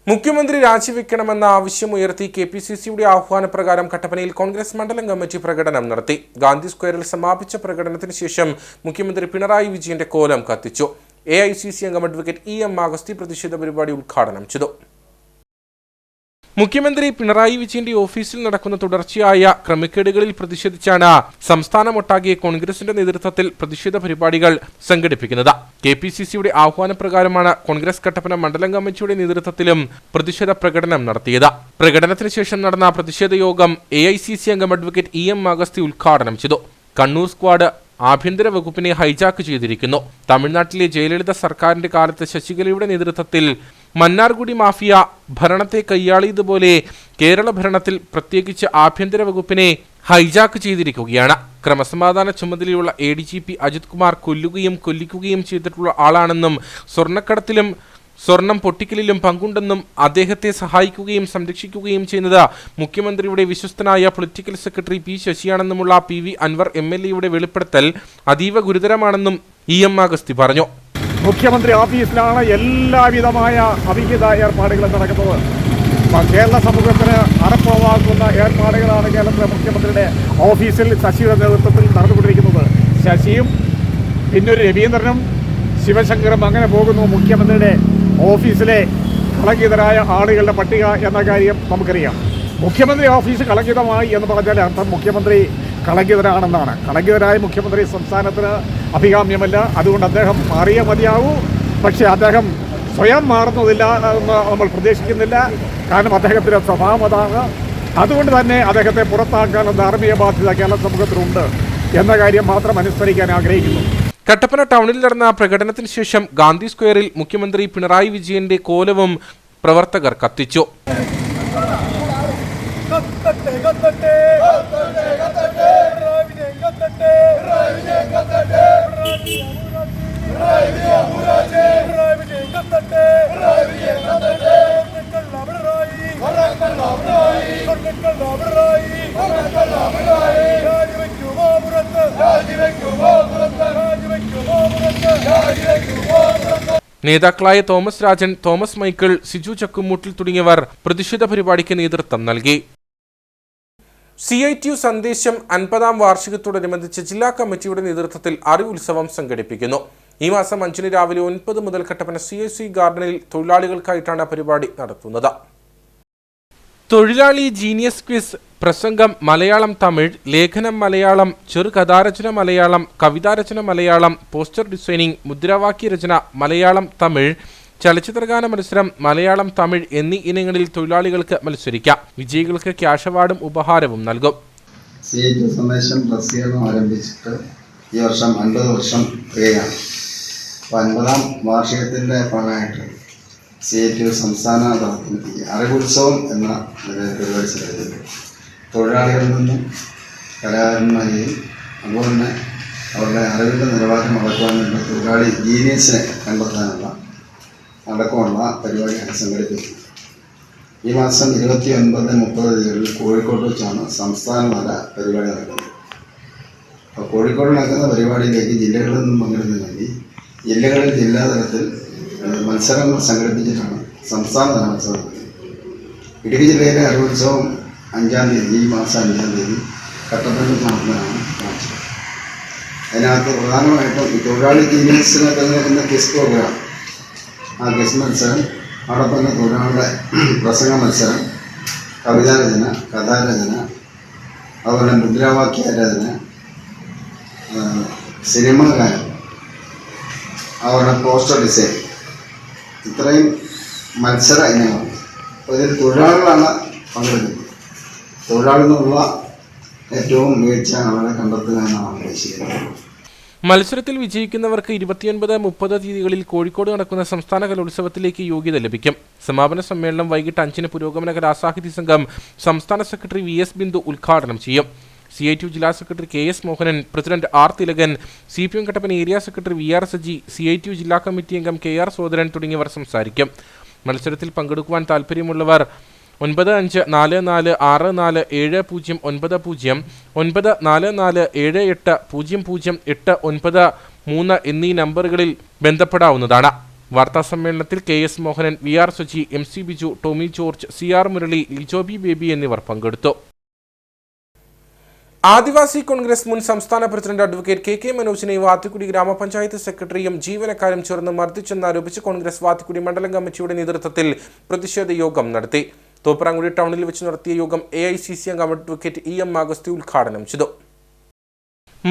മുഖ്യമന്ത്രി രാജിവെക്കണമെന്ന ആവശ്യമുയർത്തി KPCCയുടെ ആഹ്വാനപ്രകാരം കട്ടപ്പനയിൽ കോൺഗ്രസ് മണ്ഡലം കമ്മിറ്റി പ്രകടനം നടത്തി. ഗാന്ധി സ്ക്വയറിൽ സമാപിച്ച പ്രകടനത്തിന് ശേഷം മുഖ്യമന്ത്രി പിണറായി വിജയന്റെ കോലം കത്തിച്ചു. AICC അംഗം അഡ്വക്കേറ്റ് EM അഗസ്തി പ്രതിഷേധ പരിപാടി ഉദ്ഘാടനം ചെയ്തു. മുഖ്യമന്ത്രി പിണറായി വിജയന്റെ ഓഫീസിൽ നടക്കുന്ന തുടർച്ചയായ ക്രമക്കേടുകളിൽ പ്രതിഷേധിച്ചാണ് സംസ്ഥാനമൊട്ടാകെ കോൺഗ്രസിന്റെ നേതൃത്വത്തിൽ പ്രതിഷേധ പരിപാടികൾ സംഘടിപ്പിക്കുന്നത്. KPCCയുടെ ആഹ്വാനപ്രകാരമാണ് കോൺഗ്രസ് കട്ടപ്പന മണ്ഡലം കമ്മിറ്റിയുടെ നേതൃത്വത്തിലും പ്രതിഷേധ പ്രകടനം നടത്തിയത്. പ്രകടനത്തിന് ശേഷം നടന്ന പ്രതിഷേധ യോഗം AICC അംഗം അഡ്വക്കേറ്റ് EM അഗസ്തി ഉദ്ഘാടനം ചെയ്തു. കണ്ണൂർ സ്ക്വാഡ് ആഭ്യന്തര വകുപ്പിനെ ഹൈജാക്ക് ചെയ്തിരിക്കുന്നു. തമിഴ്നാട്ടിലെ ജയലളിത സർക്കാരിന്റെ കാലത്ത് ശശികലയുടെ നേതൃത്വത്തിൽ മന്നാർഗുഡി മാഫിയ ഭരണത്തെ കൈയാളിയതുപോലെ കേരള ഭരണത്തിൽ പ്രത്യേകിച്ച് ആഭ്യന്തര വകുപ്പിനെ ഹൈജാക്ക് ചെയ്തിരിക്കുകയാണ്. ക്രമസമാധാന ചുമതലയുള്ള ADGP അജിത് കുമാർ കൊല്ലിക്കുകയും ചെയ്തിട്ടുള്ള ആളാണെന്നും സ്വർണ്ണക്കടത്തിലും സ്വർണം പൊട്ടിക്കലിലും പങ്കുണ്ടെന്നും അദ്ദേഹത്തെ സഹായിക്കുകയും സംരക്ഷിക്കുകയും ചെയ്യുന്നത് മുഖ്യമന്ത്രിയുടെ വിശ്വസ്തനായ പൊളിറ്റിക്കൽ സെക്രട്ടറി P ശശിയാണെന്നുമുള്ള PV അൻവർ MLAയുടെ വെളിപ്പെടുത്തൽ അതീവ ഗുരുതരമാണെന്നും EM അഗസ്തി പറഞ്ഞു. മുഖ്യമന്ത്രി ഓഫീസിലാണ് എല്ലാവിധമായ അവിഹിത ഏർപ്പാടുകളും നടക്കുന്നത്. കേരള സമൂഹത്തിന് അറപ്പുളവാക്കുന്ന ഏർപ്പാടുകളാണ് കേരളത്തിലെ മുഖ്യമന്ത്രിയുടെ ഓഫീസിൽ ശശിയുടെ നേതൃത്വത്തിൽ നടന്നുകൊണ്ടിരിക്കുന്നത്. ശശിയും പിന്നൊരു രവീന്ദ്രനും ശിവശങ്കറും അങ്ങനെ പോകുന്നു. മുഖ്യമന്ത്രിയുടെ ഓഫീസിലെ കളങ്കിതരായ ആളുകളുടെ പട്ടിക എന്ന കാര്യം നമുക്കറിയാം. മുഖ്യമന്ത്രി ഓഫീസ് കളങ്കിതമായി എന്ന് പറഞ്ഞാൽ അർത്ഥം മുഖ്യമന്ത്രി കളങ്കിതരാണെന്നാണ്. കളങ്കിതരായ മുഖ്യമന്ത്രി സംസ്ഥാനത്തിന് അഭികാമ്യമല്ല. അതുകൊണ്ട് അദ്ദേഹം മാറിയേ മതിയാവൂ. പക്ഷേ അദ്ദേഹം സ്വയം മാറുന്നതില്ല എന്ന് നമ്മൾ പ്രതീക്ഷിക്കുന്നില്ല. കാരണം അദ്ദേഹത്തിൻ്റെ സ്വഭാവം അതാണ്. അതുകൊണ്ട് തന്നെ അദ്ദേഹത്തെ പുറത്താക്കാനുള്ള ധാർമ്മിക ബാധ്യത കേരള സമൂഹത്തിനുണ്ട് എന്ന കാര്യം മാത്രം അനുസ്മരിക്കാൻ ആഗ്രഹിക്കുന്നു. കട്ടപ്പന ടൗണിൽ നടന്ന പ്രകടനത്തിന് ശേഷം ഗാന്ധി സ്ക്വയറിൽ മുഖ്യമന്ത്രി പിണറായി വിജയന്റെ കോലവും പ്രവർത്തകർ കത്തിച്ചു. നേതാക്കളായ Thomas Rajan, Thomas Michael, Siju Chakkumoottil തുടങ്ങിയവർ പ്രതിഷേധ പരിപാടിക്ക് നേതൃത്വം നൽകി. CITU സന്ദേശം 50ാം വാർഷികത്തോടനുബന്ധിച്ച് ജില്ലാ കമ്മിറ്റിയുടെ നേതൃത്വത്തിൽ അറിവുത്സവം സംഘടിപ്പിക്കുന്നു. ഈ മാസം 5 രാവിലെ 9 മുതൽ കട്ടപ്പന CIC ഗാർഡനിൽ തൊഴിലാളികൾക്കായിട്ടാണ് പരിപാടി നടത്തുന്നത്. തൊഴിലാളി ജീനിയസ് ക്വിസ്, പ്രസംഗം മലയാളം തമിഴ്, ലേഖനം മലയാളം, ചെറുകഥാരചന മലയാളം, കവിതാരചന മലയാളം, പോസ്റ്റർ ഡിസൈനിംഗ്, മുദ്രാവാക്യ രചന മലയാളം തമിഴ്, ചലച്ചിത്രഗാന മത്സരം മലയാളം തമിഴ് എന്നീ ഇനങ്ങളിൽ തൊഴിലാളികൾക്ക് മത്സരിക്കാം. വിജയികൾക്ക് ക്യാഷ് അവാർഡും ഉപഹാരവും നൽകും. CITU സന്ദേശം പ്രസിദ്ധീകരണം ആരംഭിച്ചിട്ട് ഈ വർഷം 50 വർഷം തികയാണ്. അപ്പോൾ 50ാം വാർഷികത്തിൻ്റെ ഭാഗമായിട്ട് CITU സംസ്ഥാന തലത്തിൽ അറിവുത്സവം എന്ന പരിപാടി സംഘടിപ്പിച്ചു. തൊഴിലാളികളിൽ നിന്നും കലാകാരന്മാരെയും അതുപോലെ തന്നെ അവരുടെ അറിവിൻ്റെ നിലവാരം അളക്കുവാൻ വേണ്ടി തൊഴിലാളി ജീനിയസിനെ കണ്ടെത്താനുള്ള അടക്കമുള്ള പരിപാടിയാണ് സംഘടിപ്പിക്കുന്നത്. ഈ മാസം 29, 30 തീയതികളിൽ കോഴിക്കോട്ട് വെച്ചാണ് സംസ്ഥാനതല പരിപാടി നടക്കുന്നത്. അപ്പോൾ കോഴിക്കോട് നടക്കുന്ന പരിപാടിയിലേക്ക് ജില്ലകളിൽ നിന്നും പങ്കെടുക്കുന്നതിന് വേണ്ടി ജില്ലകളിൽ ജില്ലാതലത്തിൽ മത്സരങ്ങൾ സംഘടിപ്പിച്ചിട്ടാണ് സംസ്ഥാനതല മത്സരം. ഇടുക്കി ജില്ലയിലെ അറിവുത്സവം 5-ാം തീയതി, ഈ മാസം 5-ാം തീയതി കട്ടപ്പനയിൽ നടത്തുന്നതാണ് കാണിച്ചത്. അതിനകത്ത് പ്രധാനമായിട്ടും ഈ തൊഴിലാളി ജീനിയസിനൊക്കെ നടക്കുന്ന ക്വിസ് പ്രോഗ്രാം, ആ ക്വിസ് മത്സരം, അതോടൊപ്പം തന്നെ തൊഴിലാളിയുടെ പ്രസംഗ മത്സരം, കവിതാരചന, കഥാരചന, അതുപോലെ മുദ്രാവാക്യ രചന, സിനിമാ ഗാനം, അതുപോലെ പോസ്റ്റർ ഡിസൈൻ, ഇത്രയും മത്സര ഇനങ്ങളാണ്. അപ്പോൾ ഇതിൽ തൊഴിലാളികളാണ് പങ്കെടുക്കുന്നത്. തൊഴിലാളിൽ നിന്നുള്ള ഏറ്റവും മികച്ച ആളുകളെ കണ്ടെത്തുക എന്നാണ് ഉദ്ദേശിക്കുന്നത്. മത്സരത്തിൽ വിജയിക്കുന്നവർക്ക് 29, 30 തീയതികളിൽ കോഴിക്കോട് നടക്കുന്ന സംസ്ഥാന കലോത്സവത്തിലേക്ക് യോഗ്യത ലഭിക്കും. സമാപന സമ്മേളനം വൈകിട്ട് 5-ന് പുരോഗമന കലാസാഹിത്യ സംഘം സംസ്ഥാന സെക്രട്ടറി VS ബിന്ദു ഉദ്ഘാടനം ചെയ്യും. CITU ജില്ലാ secretary KS Mohanan, president R Thilakan, CPM Kattappana area secretary VR Saji, CITU ജില്ലാ കമ്മിറ്റി അംഗം KR സോദരൻ തുടങ്ങിയവർ സംസാരിക്കും. മത്സരത്തിൽ പങ്കെടുക്കുവാൻ താൽപ്പര്യമുള്ളവർ 9546467090, 9447800893 എന്നീ നമ്പറുകളിൽ ബന്ധപ്പെടാവുന്നതാണ്. വാർത്താസമ്മേളനത്തിൽ KS Mohanan, VR Saji, MC Biju, Tomy George, CR Murali, Lijobi Baby എന്നിവർ പങ്കെടുത്തു. ആദിവാസി കോൺഗ്രസ് മുൻ സംസ്ഥാന പ്രസിഡന്റ് അഡ്വക്കേറ്റ് KK മനോജിനെ വാത്തിക്കുടി ഗ്രാമപഞ്ചായത്ത് സെക്രട്ടറിയും ജീവനക്കാരും ചേർന്ന് മർദ്ദിച്ചെന്നാരോപിച്ച് കോൺഗ്രസ് വാത്തിക്കുടി മണ്ഡലം കമ്മിറ്റിയുടെ നേതൃത്വത്തിൽ പ്രതിഷേധ യോഗം നടത്തി. തോപ്രാങ്കുടി ടൗണിൽ വെച്ച് നടത്തിയ യോഗം AICC അംഗം അഡ്വക്കേറ്റ് EM അഗസ്തി ഉദ്ഘാടനം ചെയ്തു.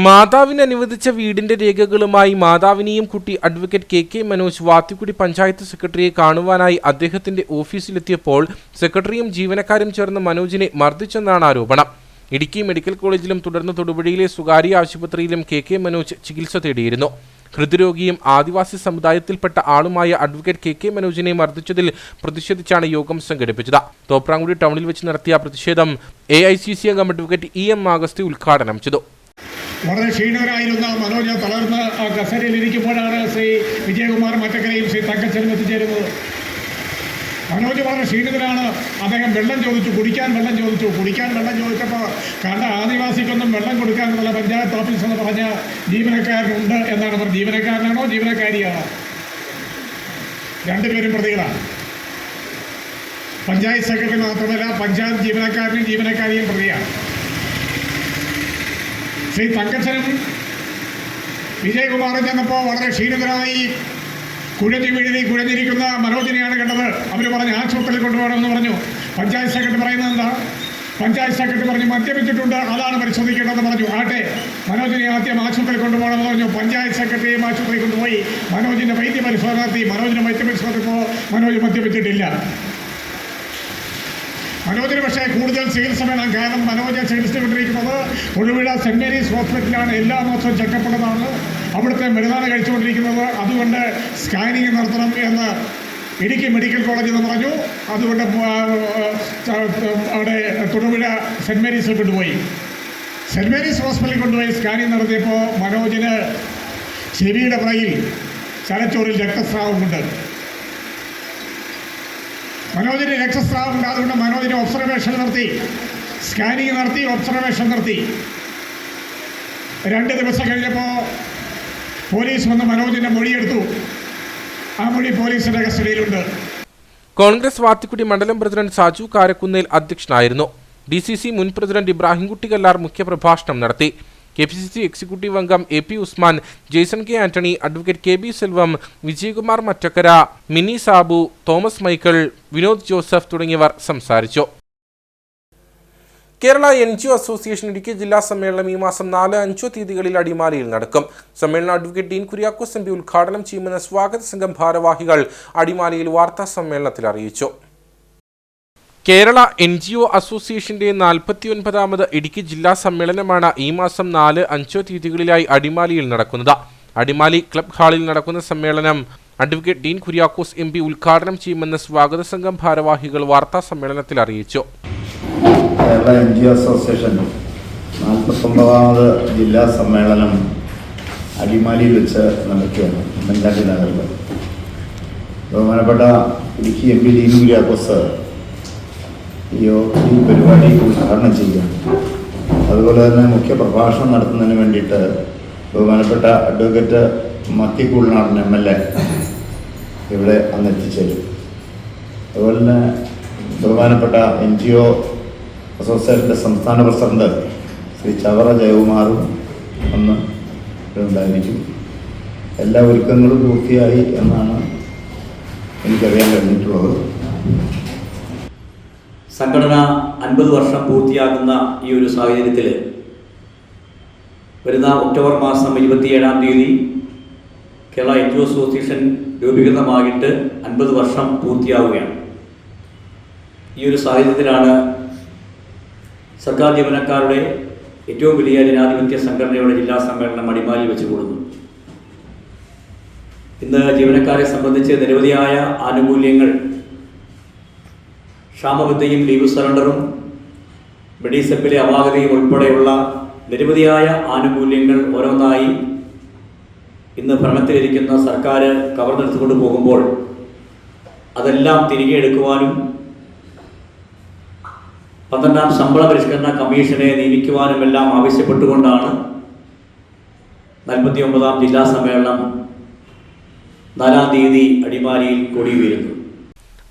മാതാവിന് അനുവദിച്ച വീടിന്റെ രേഖകളുമായി മാതാവിനെയും കുട്ടി അഡ്വക്കേറ്റ് KK മനോജ് വാത്തിക്കുടി പഞ്ചായത്ത് സെക്രട്ടറിയെ കാണുവാനായി അദ്ദേഹത്തിന്റെ ഓഫീസിലെത്തിയപ്പോൾ സെക്രട്ടറിയും ജീവനക്കാരും ചേർന്ന് മനോജിനെ മർദ്ദിച്ചെന്നാണ് ആരോപണം. ഇടുക്കി മെഡിക്കൽ കോളേജിലും തുടർന്ന് തൊടുപുഴയിലെ സ്വകാര്യ ആശുപത്രിയിലും KK മനോജ് ചികിത്സ തേടിയിരുന്നു. ഹൃദ്രോഗിയും ആദിവാസി സമുദായത്തിൽപ്പെട്ട ആളുമായ അഡ്വക്കേറ്റ് KK മനോജിനെ മർദ്ദിച്ചതിൽ പ്രതിഷേധിച്ചാണ് യോഗം സംഘടിപ്പിച്ചത്. തോപ്രാങ്കുടി ടൗണിൽ വെച്ച് നടത്തിയ പ്രതിഷേധം AICC അംഗം അഡ്വക്കേറ്റ് EM അഗസ്തി ഉദ്ഘാടനം ചെയ്തു. വളരെ ക്ഷീണിതരായിരുന്ന മനോജ് തളർന്ന് ആ കസേരയിലിരിക്കുമ്പോഴാണ് ശ്രീ വിജയകുമാർ മറ്റക്കരയും ശ്രീ തങ്കച്ചനും എത്തിച്ചേരുന്നത്. മനോജ് വളരെ ക്ഷീണിതരാണ്. അദ്ദേഹം വെള്ളം ചോദിച്ചു, കുടിക്കാൻ വെള്ളം ചോദിച്ചപ്പോൾ കണ്ട ആദിവാസിക്കൊന്നും വെള്ളം കൊടുക്കാനുള്ള പഞ്ചായത്ത് ഓഫീസ് എന്ന് പറഞ്ഞ ജീവനക്കാരനുണ്ട് എന്നാണ് പറഞ്ഞത്. ജീവനക്കാരനാണോ ജീവനക്കാരിയാണോ? രണ്ടുപേരും പ്രതികളാണ്. പഞ്ചായത്ത് സെക്രട്ടറി മാത്രമല്ല, പഞ്ചായത്ത് ജീവനക്കാരനും ജീവനക്കാരിയും പ്രതിയാണ്. ശ്രീ തങ്കച്ചനും വിജയകുമാറും ചെന്നപ്പോൾ വളരെ ക്ഷീണിതരായി കുഴഞ്ഞിരിക്കുന്ന മനോജിനെയാണ് കണ്ടത്. അവർ പറഞ്ഞ് ആശുപത്രിയിൽ കൊണ്ടുപോകണമെന്ന് പറഞ്ഞു. പഞ്ചായത്ത് സെക്രട്ടറി പറയുന്നത് എന്താ? പഞ്ചായത്ത് സെക്രട്ടറി പറഞ്ഞു മദ്യപിച്ചിട്ടുണ്ട്, അതാണ് പരിശോധിക്കേണ്ടതെന്ന് പറഞ്ഞു. ആട്ടെ, മനോജിനെ ആദ്യം ആശുപത്രിയിൽ കൊണ്ടുപോകണമെന്ന് പറഞ്ഞു. പഞ്ചായത്ത് സെക്രട്ടറിയും ആശുപത്രിയിൽ കൊണ്ടുപോയി മനോജിൻ്റെ വൈദ്യ പരിശോധന നടത്തി. മനോജിനെ വൈദ്യ പരിശോധിച്ചപ്പോൾ മനോജ് മദ്യപിച്ചിട്ടില്ല. മനോജിന് പക്ഷേ കൂടുതൽ ചികിത്സ വേണം. കാരണം മനോജ് ചികിത്സിച്ചുകൊണ്ടിരിക്കുന്നത് തൊടുപുഴ സെൻറ് മേരീസ് ഹോസ്പിറ്റലാണ്. എല്ലാ മാസവും ചെക്കപ്പെടുന്നതാണ്. അവിടുത്തെ മരുന്നാണ് കഴിച്ചുകൊണ്ടിരിക്കുന്നത്. അതുകൊണ്ട് സ്കാനിങ് നടത്തണം എന്ന് ഇടുക്കി മെഡിക്കൽ കോളേജിൽ നിന്ന് പറഞ്ഞു. അതുകൊണ്ട് അവിടെ തൊടുപുഴ സെൻറ് മേരീസിൽ കൊണ്ടുപോയി. സെൻറ് മേരീസ് ഹോസ്പിറ്റലിൽ കൊണ്ടുപോയി സ്കാനിങ് നടത്തിയപ്പോൾ മനോജിന് ചെവിയുടെ പുറകിൽ തലച്ചോറിൽ രക്തസ്രാവമുണ്ട്. മനോജിന് രക്തസ്രാവമുണ്ട്. അതുകൊണ്ട് മനോജിന് ഒബ്സർവേഷൻ നടത്തി, സ്കാനിങ് നടത്തി, ഒബ്സർവേഷൻ നടത്തി. 2 ദിവസം കഴിഞ്ഞപ്പോൾ പോലീസ് വന്ന് മനോജിന്റെ മൊഴിയെടുത്തു. ആ മൊഴി പോലീസിന്റെ കസ്റ്റഡിയിലുണ്ട്. കോൺഗ്രസ് വാത്തിക്കുടി മണ്ഡലം പ്രസിഡന്റ് സാജു കാരക്കുന്നേൽ അധ്യക്ഷനായിരുന്നു. DCC മുൻ പ്രസിഡന്റ് ഇബ്രാഹിംകുട്ടി കല്ലാർ മുഖ്യപ്രഭാഷണം നടത്തി. KPCC എക്സിക്യൂട്ടീവ് അംഗം AP Usman, Jaison K Antony, advocate KB Selvam, Vijayakumar Mattakkara, Mini Sabu, Thomas Michael, Vinod Joseph തുടങ്ങിയവർ സംസാരിച്ചു. കേരള NGO അസോസിയേഷൻ ഇടുക്കി ജില്ലാ സമ്മേളനം ഈ മാസം 4-5 തീയതികളിൽ അടിമാലിയിൽ നടക്കും. സമ്മേളനം അഡ്വക്കേറ്റ് ഡീൻ കുര്യാക്കോസ് MP ഉദ്ഘാടനം ചെയ്യുമെന്ന് സ്വാഗത സംഘം ഭാരവാഹികൾ അടിമാലിയിൽ വാർത്താ സമ്മേളനത്തിൽ അറിയിച്ചു. കേരള NGO അസോസിയേഷന്റെ 49ാമത് ഇടുക്കി ജില്ലാ സമ്മേളനമാണ് ഈ മാസം 4-5 തീയതികളിലായി അടിമാലിയിൽ നടക്കുന്നത്. അടിമാലി ക്ലബ് ഹാളിൽ നടക്കുന്ന സമ്മേളനം അഡ്വക്കേറ്റ് ഡീൻ കുര്യാക്കോസ് MP ഉദ്ഘാടനം ചെയ്യുമെന്ന് സ്വാഗത സംഘം ഭാരവാഹികൾ വാർത്താ സമ്മേളനത്തിൽ അറിയിച്ചു. കേരള NGO അസോസിയേഷൻ 49ാമത് ജില്ലാ സമ്മേളനം അടിമാലിയിൽ വെച്ച് നടക്കുകയാണ്. ഉമ്മൻചാണ്ടി നഗറിൽ ബഹുമാനപ്പെട്ട ഇടുക്കി MP ഡീൻ കുര്യാക്കോസ് ഈ പരിപാടി ഉദ്ഘാടനം ചെയ്യുകയാണ്. അതുപോലെ തന്നെ മുഖ്യ പ്രഭാഷണം നടത്തുന്നതിന് വേണ്ടിയിട്ട് ബഹുമാനപ്പെട്ട അഡ്വക്കേറ്റ് മത്തിക്കുള്ളനാടൻ MLA ഇവിടെ അന്ന് എത്തിച്ചേരും. അതുപോലെ തന്നെ ബഹുമാനപ്പെട്ട NGO അസോസിയേഷൻ്റെ സംസ്ഥാന പ്രസിഡന്റ് ശ്രീ ചവറ ജയകുമാറും അന്ന് ഉണ്ടായിരിക്കും. എല്ലാ ഒരുക്കങ്ങളും പൂർത്തിയായി എന്നാണ് എനിക്കറിയാൻ കഴിഞ്ഞിട്ടുള്ളത്. സംഘടന 50 വർഷം പൂർത്തിയാക്കുന്ന ഈ ഒരു സാഹചര്യത്തിൽ വരുന്ന ഒക്ടോബർ മാസം 27-ാം തീയതി കേരള NGO അസോസിയേഷൻ രൂപീകൃതമായിട്ട് 50 വർഷം പൂർത്തിയാവുകയാണ്. ഈ ഒരു സാഹചര്യത്തിലാണ് സർക്കാർ ജീവനക്കാരുടെ ഏറ്റവും വലിയ ജനാധിപത്യ സംഘടനയുടെ ജില്ലാ സമ്മേളനം അടിമാലിയിൽ വെച്ച് കൂടുന്നത്. ഇന്ന് ജീവനക്കാരെ സംബന്ധിച്ച് നിരവധിയായ ആനുകൂല്യങ്ങൾ, ക്ഷാമബദ്ധയും ലീവ് സറണ്ടറും മെഡിസെപ്പിലെ അപാകതയും ഉൾപ്പെടെയുള്ള നിരവധിയായ ആനുകൂല്യങ്ങൾ ഓരോന്നായി ഇന്ന് ഭരണത്തിലിരിക്കുന്ന സർക്കാർ കവർന്നെടുത്തുകൊണ്ട് പോകുമ്പോൾ അതെല്ലാം തിരികെ എടുക്കുവാനും 12ാം ശമ്പള പരിഷ്കരണ കമ്മീഷനെ നിയമിക്കുവാനുമെല്ലാം ആവശ്യപ്പെട്ടുകൊണ്ടാണ് 49ാം ജില്ലാ സമ്മേളനം 4-ാം തീയതി അടിമാലിയിൽ കൊടിയുയരുന്നത്.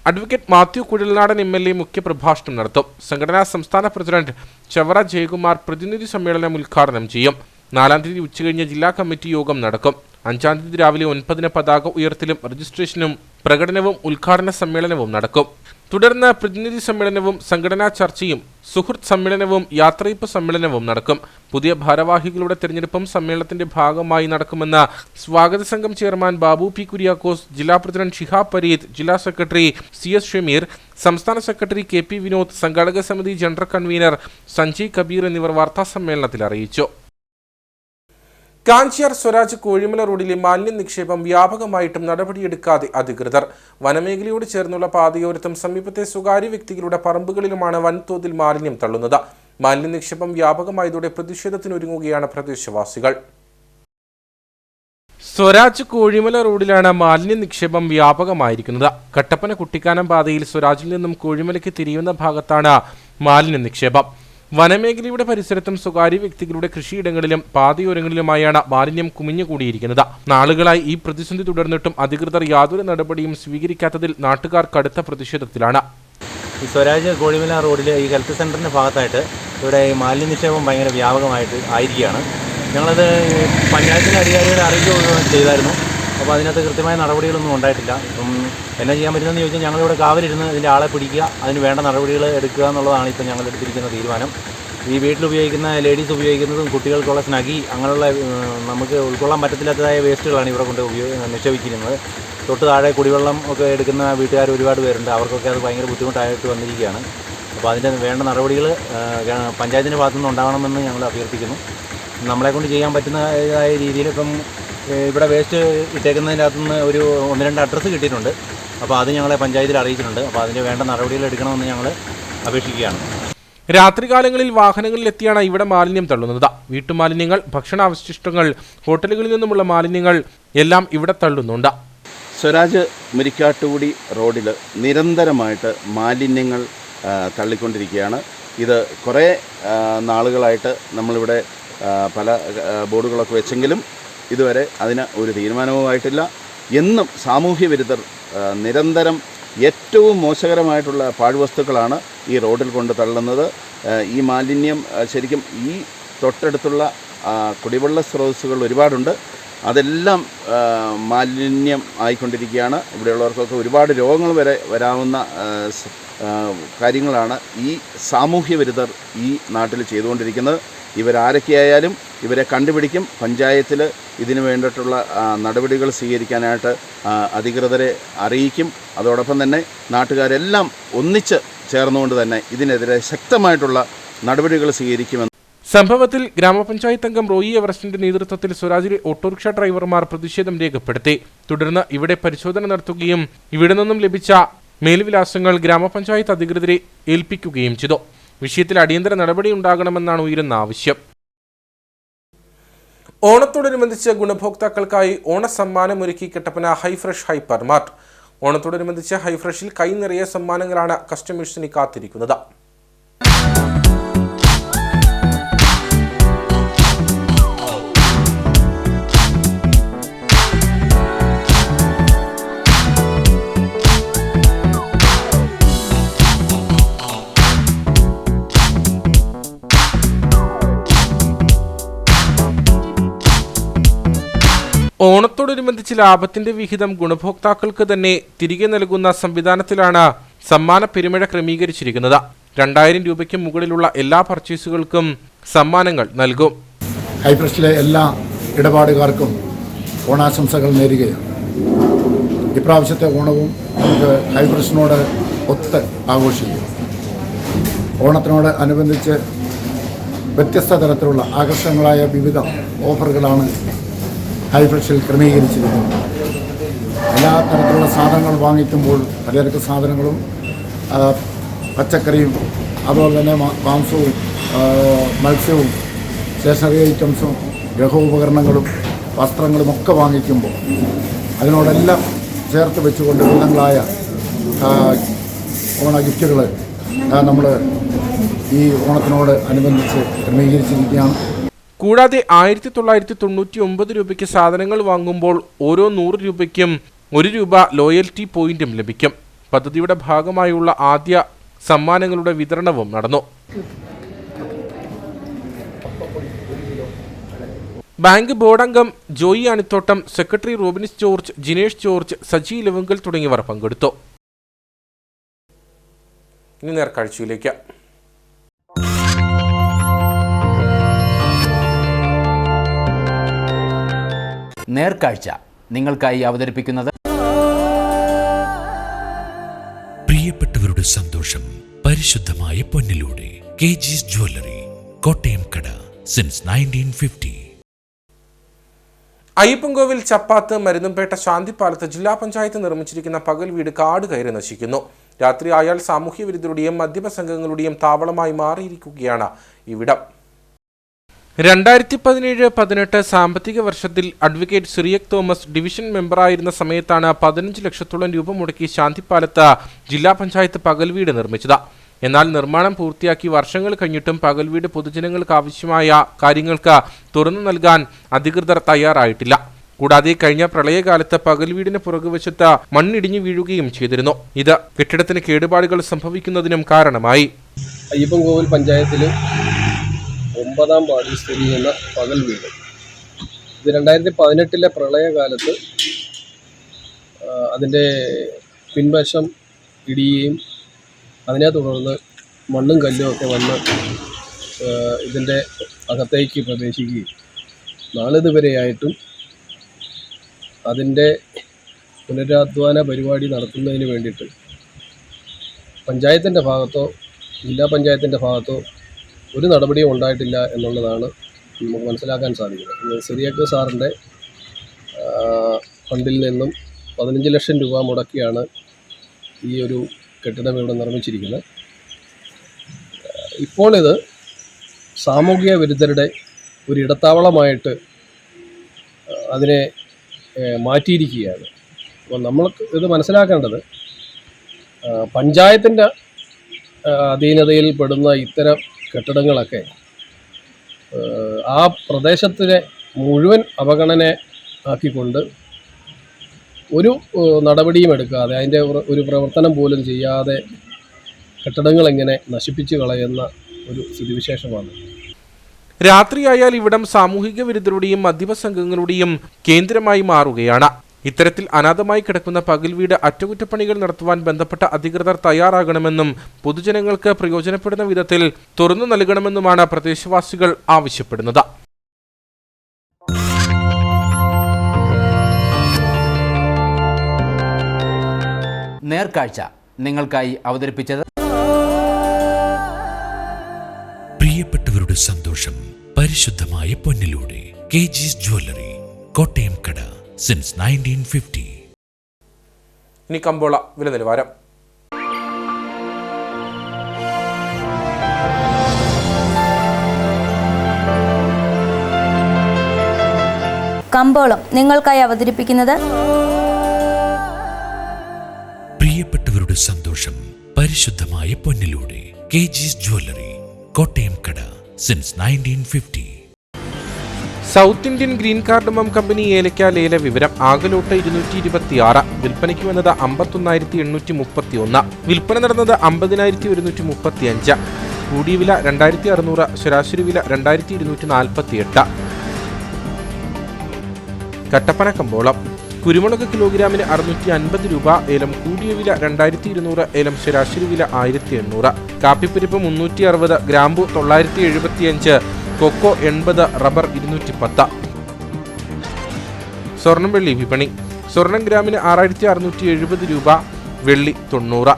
അഡ്വക്കേറ്റ് മാത്യു കുഴൽനാടൻ MLA മുഖ്യപ്രഭാഷണം നടത്തും. സംഘടനാ സംസ്ഥാന പ്രസിഡന്റ് ചവറ ജയകുമാർ പ്രതിനിധി സമ്മേളനം ഉദ്ഘാടനം ചെയ്യും. 4-ാം തീയതി ഉച്ചകഴിഞ്ഞ് ജില്ലാ കമ്മിറ്റി യോഗം നടക്കും. 5-ാം തീയതി രാവിലെ 9-ന് പതാക ഉയർത്തലും രജിസ്ട്രേഷനും പ്രകടനവും ഉദ്ഘാടന സമ്മേളനവും നടക്കും. തുടർന്ന് പ്രതിനിധി സമ്മേളനവും സംഘടനാ ചർച്ചയും സുഹൃത്ത് സമ്മേളനവും യാത്രയപ്പ് സമ്മേളനവും നടക്കും. പുതിയ ഭാരവാഹികളുടെ തെരഞ്ഞെടുപ്പും സമ്മേളനത്തിന്റെ ഭാഗമായി നടക്കുമെന്ന് സ്വാഗത സംഘം ചെയർമാൻ ബാബു P. കുര്യാക്കോസ്, ജില്ലാ പ്രസിഡന്റ് ഷിഹാബ് പരീദ്, ജില്ലാ സെക്രട്ടറി CS ഷമീർ, സംസ്ഥാന സെക്രട്ടറി KP വിനോദ്, സംഘാടക സമിതി ജനറൽ കൺവീനർ സഞ്ജയ് കബീർ എന്നിവർ വാർത്താ സമ്മേളനത്തിൽ അറിയിച്ചു. കാഞ്ചിയാർ സ്വരാജ് കോഴിമല റോഡിലെ മാലിന്യ നിക്ഷേപം വ്യാപകമായിട്ടും നടപടിയെടുക്കാതെ അധികൃതർ. വനമേഖലയോട് ചേർന്നുള്ള പാതയോരത്തും സമീപത്തെ സ്വകാര്യ വ്യക്തികളുടെ പറമ്പുകളിലുമാണ് വൻതോതിൽ മാലിന്യം തള്ളുന്നത്. മാലിന്യ നിക്ഷേപം വ്യാപകമായതോടെ പ്രതിഷേധത്തിനൊരുങ്ങുകയാണ് പ്രദേശവാസികൾ. സ്വരാജ് കോഴിമല റോഡിലാണ് മാലിന്യ നിക്ഷേപം വ്യാപകമായിരിക്കുന്നത്. കട്ടപ്പന കുട്ടിക്കാനം പാതയിൽ സ്വരാജിൽ നിന്നും കോഴിമലയ്ക്ക് തിരിയുന്ന ഭാഗത്താണ് മാലിന്യ നിക്ഷേപം. വനമേഖലയുടെ പരിസരത്തും സ്വകാര്യ വ്യക്തികളുടെ കൃഷിയിടങ്ങളിലും പാതയോരങ്ങളിലുമായാണ് മാലിന്യം കുമിഞ്ഞുകൂടിയിരിക്കുന്നത്. നാളുകളായി ഈ പ്രതിസന്ധി തുടർന്നിട്ടും അധികൃതർ യാതൊരു നടപടിയും സ്വീകരിക്കാത്തതിൽ നാട്ടുകാർ കടുത്ത പ്രതിഷേധത്തിലാണ്. ഈ സ്വരാജ് കോഴിമല റോഡിലെ ഈ ഹെൽത്ത് സെൻ്ററിൻ്റെ ഭാഗത്തായിട്ട് ഇവിടെ മാലിന്യ നിക്ഷേപം ഭയങ്കര വ്യാപകമായിട്ട് ആയിരിക്കുകയാണ്. ഞങ്ങളത് പഞ്ചായത്തിൻ്റെ അധികാരികളെ അറിയിക്കുകയും ചെയ്തായിരുന്നു. അപ്പോൾ അതിനകത്ത് കൃത്യമായ നടപടികളൊന്നും ഉണ്ടായിട്ടില്ല. ഇപ്പം എന്നാ ചെയ്യാൻ പറ്റുന്നതെന്ന് ചോദിച്ചാൽ ഞങ്ങളിവിടെ കാവലിരുന്ന് ഇതിൻ്റെ ആളെ പിടിക്കുക, അതിന് വേണ്ട നടപടികൾ എടുക്കുക എന്നുള്ളതാണ് ഇപ്പം ഞങ്ങൾ എടുത്തിരിക്കുന്ന തീരുമാനം. ഈ വീട്ടിൽ ഉപയോഗിക്കുന്ന ലേഡീസ് ഉപയോഗിക്കുന്നതും കുട്ടികൾക്കുള്ള സ്നഗി അങ്ങനെയുള്ള നമുക്ക് ഉൾക്കൊള്ളാൻ പറ്റത്തില്ലാത്തതായ വേസ്റ്റുകളാണ് ഇവിടെ കൊണ്ട് നിക്ഷേപിക്കുന്നത്. തൊട്ട് താഴെ കുടിവെള്ളം ഒക്കെ എടുക്കുന്ന വീട്ടുകാർ ഒരുപാട് പേരുണ്ട്. അവർക്കൊക്കെ അത് ഭയങ്കര ബുദ്ധിമുട്ടായിട്ട് വന്നിരിക്കുകയാണ്. അപ്പോൾ അതിൻ്റെ വേണ്ട നടപടികൾ പഞ്ചായത്തിൻ്റെ ഭാഗത്തുനിന്ന് ഉണ്ടാവണമെന്ന് ഞങ്ങൾ അഭ്യർത്ഥിക്കുന്നു. നമ്മളെക്കൊണ്ട് ചെയ്യാൻ പറ്റുന്നതായ രീതിയിൽ ഇപ്പം ഇവിടെ വേസ്റ്റ് ഇട്ടേക്കുന്നതിൻ്റെ അകത്തുനിന്ന് ഒരു 1-2 അഡ്രസ്സ് കിട്ടിയിട്ടുണ്ട്. അപ്പോൾ അത് ഞങ്ങളെ പഞ്ചായത്തിൽ അറിയിച്ചിട്ടുണ്ട്. അപ്പോൾ അതിന് വേണ്ട നടപടികൾ എടുക്കണമെന്ന് ഞങ്ങൾ അപേക്ഷിക്കുകയാണ്. രാത്രികാലങ്ങളിൽ വാഹനങ്ങളിലെത്തിയാണ് ഇവിടെ മാലിന്യം തള്ളുന്നത്. വീട്ടുമാലിന്യങ്ങൾ, ഭക്ഷണാവശിഷ്ടങ്ങൾ, ഹോട്ടലുകളിൽ നിന്നുമുള്ള മാലിന്യങ്ങൾ എല്ലാം ഇവിടെ തള്ളുന്നുണ്ട്. സ്വരാജ് മുരിക്കാട്ടുകുടി റോഡിൽ നിരന്തരമായിട്ട് മാലിന്യങ്ങൾ തള്ളിക്കൊണ്ടിരിക്കുകയാണ്. ഇത് കുറേ നാളുകളായിട്ട് നമ്മളിവിടെ പല ബോർഡുകളൊക്കെ വെച്ചെങ്കിലും ഇതുവരെ അതിന് ഒരു തീരുമാനവുമായിട്ടില്ല. എന്നും സാമൂഹ്യ വിരുദ്ധർ നിരന്തരം ഏറ്റവും മോശകരമായിട്ടുള്ള പാഴ്വസ്തുക്കളാണ് ഈ റോഡിൽ കൊണ്ട് തള്ളുന്നത്. ഈ മാലിന്യം ശരിക്കും ഈ തൊട്ടടുത്തുള്ള കുടിവെള്ള സ്രോതസ്സുകൾ ഒരുപാടുണ്ട്. അതെല്ലാം മാലിന്യം ആയിക്കൊണ്ടിരിക്കുകയാണ്. ഇവിടെയുള്ളവർക്കൊക്കെ ഒരുപാട് രോഗങ്ങൾ വരെ വരാവുന്ന കാര്യങ്ങളാണ് ഈ സാമൂഹ്യ വിരുദ്ധർ ഈ നാട്ടിൽ ചെയ്തുകൊണ്ടിരിക്കുന്നത്. ഇവരാരൊക്കെയായാലും ഇവരെ കണ്ടുപിടിക്കും. പഞ്ചായത്തിൽ ഇതിനു വേണ്ടിയിട്ടുള്ള നടപടികൾ സ്വീകരിക്കാനായിട്ട് അധികൃതരെ അറിയിക്കും. അതോടൊപ്പം തന്നെ നാട്ടുകാരെല്ലാം ഒന്നിച്ച് ചേർന്നുകൊണ്ട് തന്നെ ഇതിനെതിരെ ശക്തമായിട്ടുള്ള നടപടികൾ സ്വീകരിക്കുമെന്ന്. സംഭവത്തിൽ ഗ്രാമപഞ്ചായത്ത് അംഗം റോയി എവറസ്റ്റിന്റെ നേതൃത്വത്തിൽ സ്വരാജിലെ ഓട്ടോറിക്ഷ ഡ്രൈവർമാർ പ്രതിഷേധം രേഖപ്പെടുത്തി. തുടർന്ന് ഇവിടെ പരിശോധന നടത്തുകയും ഇവിടെ നിന്നും ലഭിച്ച മേൽവിലാസങ്ങൾ ഗ്രാമപഞ്ചായത്ത് അധികൃതരെ ഏൽപ്പിക്കുകയും ചെയ്തു. വിഷയത്തിൽ അടിയന്തര നടപടി ഉണ്ടാകണമെന്നാണ് ഉയരുന്ന ആവശ്യം. ഓണത്തോടനുബന്ധിച്ച് ഗുണഭോക്താക്കൾക്കായി ഓണസമ്മാനമൊരുക്കി കട്ടപ്പന ഹൈഫ്രഷ് ഹൈപ്പർ മാർട്ട്. ഓണത്തോടനുബന്ധിച്ച് ഹൈഫ്രഷിൽ കൈ നിറയെ സമ്മാനങ്ങളാണ് കസ്റ്റമേഴ്സിന് കാത്തിരിക്കുന്നത്. ഓണത്തോടനുബന്ധിച്ച് ലാഭത്തിന്റെ വിഹിതം ഗുണഭോക്താക്കൾക്ക് തന്നെ തിരികെ നൽകുന്ന സംവിധാനത്തിലാണ് സമ്മാന പെരുമഴ ക്രമീകരിച്ചിരിക്കുന്നത്. 2000 രൂപയ്ക്ക് മുകളിലുള്ള എല്ലാ പർച്ചേസുകൾക്കും സമ്മാനങ്ങൾ നൽകും. ഹൈഫ്രഷിലെ എല്ലാ ഇടപാടുകാർക്കും ഓണാശംസകൾ നേരുകയാണ്. ഇപ്രാവശ്യത്തെ ഓണവും നമുക്ക് ഹൈഫ്രഷിനോട് ഒത്ത് ആഘോഷിക്കും. ഓണത്തിനോട് അനുബന്ധിച്ച് വ്യത്യസ്ത തരത്തിലുള്ള ആകർഷകങ്ങളായ വിവിധ ഓഫറുകളാണ് ഹൈഫ്രഷിൽ ക്രമീകരിച്ചിരിക്കുന്നത്. എല്ലാ തരത്തിലുള്ള സാധനങ്ങൾ വാങ്ങിക്കുമ്പോൾ പലചരക്ക് സാധനങ്ങളും പച്ചക്കറിയും അതുപോലെ തന്നെ മാംസവും മത്സ്യവും സ്റ്റേഷനറി ഐറ്റംസും ഗൃഹോപകരണങ്ങളും വസ്ത്രങ്ങളും ഒക്കെ വാങ്ങിക്കുമ്പോൾ അതിനോടെല്ലാം ചേർത്ത് വെച്ചുകൊണ്ട് വിവിധങ്ങളായ ഓണ ഗിഫ്റ്റുകൾ നമ്മൾ ഈ ഓണത്തിനോട് അനുബന്ധിച്ച് ക്രമീകരിച്ചിരിക്കുകയാണ്. കൂടാതെ 1999 രൂപയ്ക്ക് സാധനങ്ങൾ വാങ്ങുമ്പോൾ ഓരോ 100 രൂപയ്ക്കും 1 രൂപ ലോയൽറ്റി പോയിന്റും ലഭിക്കും. പദ്ധതിയുടെ ഭാഗമായുള്ള ആദ്യ സമ്മാനങ്ങളുടെ വിതരണവും നടന്നു. ബാങ്ക് ബോർഡ് അംഗം ജോയി അണിത്തോട്ടം, സെക്രട്ടറി റോബിൻസ് ജോർജ്, ജിനേഷ് ജോർജ്, സജി ലവങ്കൽ തുടങ്ങിയവർ പങ്കെടുത്തു. ഇനി നേർക്കാഴ്ചയിലേക്ക്. നേർക്കാഴ്ച നിങ്ങൾക്കായി അവതരിപ്പിക്കുന്നത് പ്രിയപ്പെട്ടവരുടെ സന്തോഷം പരിശുദ്ധമായ പൊന്നിലൂടെ KG's ജ്വല്ലറി, കോട്ടയം കട, സിൻസ് 1950. അയ്യപ്പൻകോവിൽ ചപ്പാത്ത് മരുന്നുംപേട്ട ശാന്തിപ്പാലത്ത് ജില്ലാ പഞ്ചായത്ത് നിർമ്മിച്ചിരിക്കുന്ന പകൽ വീട് കാട് കയറി നശിക്കുന്നു. രാത്രി ആയാൽ സാമൂഹ്യ വിരുദ്ധരുടെയും മദ്യപ സംഘങ്ങളുടെയും താവളമായി മാറിയിരിക്കുകയാണ് ഇവിടം. 2017-18 സാമ്പത്തിക വർഷത്തിൽ അഡ്വക്കേറ്റ് സിറിയക് തോമസ് ഡിവിഷൻ മെമ്പറായിരുന്ന സമയത്താണ് 15 ലക്ഷത്തോളം രൂപ മുടക്കി ശാന്തിപ്പാലത്ത് ജില്ലാ പഞ്ചായത്ത് പകൽ വീട് നിർമ്മിച്ചത്. എന്നാൽ നിർമ്മാണം പൂർത്തിയാക്കി വർഷങ്ങൾ കഴിഞ്ഞിട്ടും പകൽ വീട് പൊതുജനങ്ങൾക്ക് ആവശ്യമായ കാര്യങ്ങൾക്ക് തുറന്നു നൽകാൻ അധികൃതർ തയ്യാറായിട്ടില്ല. കൂടാതെ കഴിഞ്ഞ പ്രളയകാലത്ത് പകൽ വീടിന് പുറകുവശത്ത് മണ്ണിടിഞ്ഞു വീഴുകയും ചെയ്തിരുന്നു. ഇത് കെട്ടിടത്തിന് കേടുപാടുകൾ സംഭവിക്കുന്നതിനും കാരണമായി. അയ്യപ്പൻകോവിൽ പഞ്ചായത്തിൽ 9-ാം വാർഡിൽ സ്ഥിതി ചെയ്യുന്ന പകൽ വീട് ഇത് 2018 പ്രളയകാലത്ത് അതിൻ്റെ പിൻവശം ഇടിയുകയും അതിനെ തുടർന്ന് മണ്ണും കല്ലും ഒക്കെ വന്ന് ഇതിൻ്റെ അകത്തേക്ക് പ്രവേശിക്കുകയും നാളിതുവരെയായിട്ടും അതിൻ്റെ പുനരധ്വാന പരിപാടി നടത്തുന്നതിന് വേണ്ടിയിട്ട് പഞ്ചായത്തിൻ്റെ ഭാഗത്തോ ജില്ലാ പഞ്ചായത്തിൻ്റെ ഭാഗത്തോ ഒരു നടപടിയും ഉണ്ടായിട്ടില്ല എന്നുള്ളതാണ് നമുക്ക് മനസ്സിലാക്കാൻ സാധിക്കുന്നത്. സിറിയക് സാറിൻ്റെ ഫണ്ടിൽ നിന്നും 15 ലക്ഷം രൂപ മുടക്കിയാണ് ഈ ഒരു കെട്ടിടം ഇവിടെ നിർമ്മിച്ചിരിക്കുന്നത്. ഇപ്പോൾ ഇത് സാമൂഹിക വിരുദ്ധരുടെ ഒരു ഇടത്താവളമായിട്ട് അതിനെ മാറ്റിയിരിക്കുകയാണ്. അപ്പോൾ നമ്മൾ ഇത് മനസ്സിലാക്കേണ്ടത് പഞ്ചായത്തിൻ്റെ അധീനതയിൽ പെടുന്ന ഇത്തരം കെട്ടിടങ്ങളൊക്കെ ആ പ്രദേശത്തിനെ മുഴുവൻ അവഗണന ആക്കിക്കൊണ്ട് ഒരു നടപടിയും എടുക്കാതെ അതിൻ്റെ ഒരു പ്രവർത്തനം പോലും ചെയ്യാതെ കെട്ടിടങ്ങൾ എങ്ങനെ നശിപ്പിച്ച് കളയുന്ന ഒരു സ്ഥിതിവിശേഷമാണ്. രാത്രിയായാൽ ഇവിടം സാമൂഹിക വിരുദ്ധരുടെയും മദ്യപ സംഘങ്ങളുടെയും കേന്ദ്രമായി മാറുകയാണ്. ഇത്തരത്തിൽ അനാഥമായി കിടക്കുന്ന പകൽ വീട് അറ്റകുറ്റപ്പണികൾ നടത്തുവാൻ ബന്ധപ്പെട്ട അധികൃതർ തയ്യാറാകണമെന്നും പൊതുജനങ്ങൾക്ക് പ്രയോജനപ്പെടുന്ന വിധത്തിൽ തുറന്നു നൽകണമെന്നുമാണ് പ്രദേശവാസികൾ ആവശ്യപ്പെടുന്നത്. നേർക്കാഴ്ച നിങ്ങൾക്കായി അവതരിപ്പിച്ചത് പ്രിയപ്പെട്ടവരുടെ സന്തോഷം പരിശുദ്ധമായ പൊന്നിലൂടെ കെജിസ് ജ്വല്ലറി, കോട്ടയം കട, സിൻസ് 1950. ഇനി കമ്പോള വില നിലവാരം. കമ്പോളം നിങ്ങൾക്കായി അവതരിപ്പിക്കുന്നത് പ്രിയപ്പെട്ടവരുടെ സന്തോഷം പരിശുദ്ധമായ പൊന്നിലൂടെ കെജിസ് ജ്വല്ലറി, കോട്ടയം കട, since 1950. South Indian green cardamom company ഏലക്ക ലേല വിവരം. ആകലോട്ട് 226, വിൽപ്പനയ്ക്ക് വന്നത് 51,831, വിൽപ്പന നടന്നത് 50,135. കൂടിയ വില 2,600, ശരാശരി വില 2,248. കട്ടപ്പന കമ്പോളം. കുരുമുളക് കിലോഗ്രാമിന് 650 രൂപ, ഏലം കൂടിയ വില 2,200, ഏലം ശരാശരി വില 1,800. കാപ്പിപ്പരിപ്പ് 360, ഗ്രാമ്പു 975, കൊക്കോ 80, റബ്ബർ 210. സ്വർണം വെള്ളി വിപണി. സ്വർണം ഗ്രാമിന് 6,670 രൂപ, വെള്ളി 90.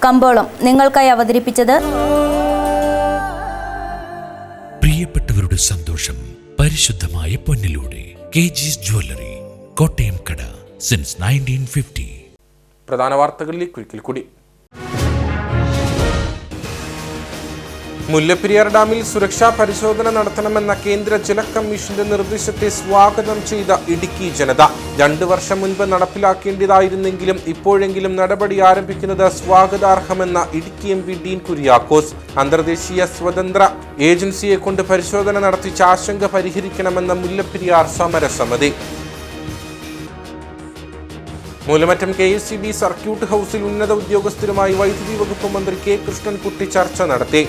കമ്പോളം നിങ്ങൾക്കായി അവതരിപ്പിച്ചത് പ്രിയപ്പെട്ടവരുടെ സന്തോഷം പരിശുദ്ധമായ പൊന്നിലൂടെ കെജിസ് ജ്വല്ലറി, കോട്ടയം കട, സിൻസ് 1950. പ്രധാന വാർത്തകളിലേക്ക് ഒരിക്കൽ കൂടി. മുല്ലപ്പെരിയാർ ഡാമിൽ സുരക്ഷാ പരിശോധന നടത്തണമെന്ന കേന്ദ്ര ജല കമ്മീഷന്റെ നിർദ്ദേശത്തെ സ്വാഗതം ചെയ്ത ഇടുക്കി ജനത. 2 വർഷം മുൻപ് നടപ്പിലാക്കേണ്ടതായിരുന്നെങ്കിലും ഇപ്പോഴെങ്കിലും നടപടി ആരംഭിക്കുന്നത് സ്വാഗതാർഹമെന്ന ഇടുക്കി MP ഡീൻ കുര്യാക്കോസ്. അന്തർദേശീയ സ്വതന്ത്ര ഏജൻസിയെ കൊണ്ട് പരിശോധന നടത്തിച്ച് ആശങ്ക പരിഹരിക്കണമെന്ന മുല്ലപ്പെരിയാർ സമരസമിതി. മൂലമറ്റം KSCB സർക്യൂട്ട് ഹൗസിൽ ഉന്നത ഉദ്യോഗസ്ഥരുമായി വൈദ്യുതി വകുപ്പ് മന്ത്രി K കൃഷ്ണൻകുട്ടി ചർച്ച നടത്തി.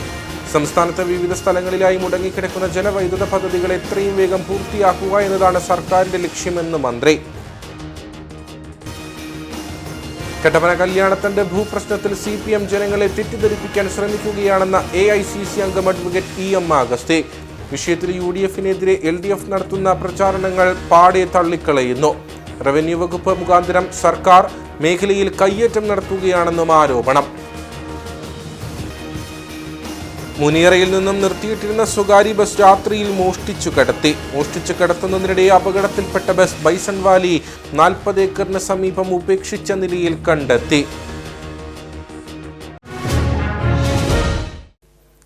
സംസ്ഥാനത്തെ വിവിധ സ്ഥലങ്ങളിലായി മുടങ്ങിക്കിടക്കുന്ന ജലവൈദ്യുത പദ്ധതികൾ എത്രയും വേഗം പൂർത്തിയാക്കുക എന്നതാണ് സർക്കാരിന്റെ ലക്ഷ്യമെന്ന് മന്ത്രി. കട്ടപ്പന കല്യാണത്തണ്ട് ഭൂപ്രശ്നത്തിൽ CPM ജനങ്ങളെ തെറ്റിദ്ധരിപ്പിക്കാൻ ശ്രമിക്കുകയാണെന്ന AICC അംഗം അഡ്വക്കേറ്റ് EM അഗസ്തി. വിഷയത്തിൽ UDF-നെതിരെ LDF നടത്തുന്ന പ്രചാരണങ്ങൾ പാടെ തള്ളിക്കളയുന്നു. റവന്യൂ വകുപ്പ് മുഖാന്തരം സർക്കാർ മേഖലയിൽ കയ്യേറ്റം നടത്തുകയാണെന്നും ആരോപണം. മുനിയറയിൽ നിന്നും നിർത്തിയിട്ടിരുന്ന സ്വകാര്യ ബസ് രാത്രിയിൽ മോഷ്ടിച്ചു കടത്തുന്നതിനിടെ അപകടത്തിൽപ്പെട്ട ബസ് ബൈസൺ വാലി 40 ഏക്കറിന് സമീപം ഉപേക്ഷിച്ച നിലയിൽ കണ്ടെത്തി.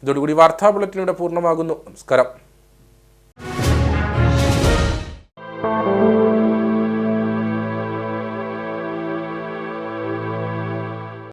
ഇതോടുകൂടി വാർത്താ ബുള്ളറ്റിൻ ഇവിടെ പൂർണ്ണമാകുന്നു. നമസ്കാരം.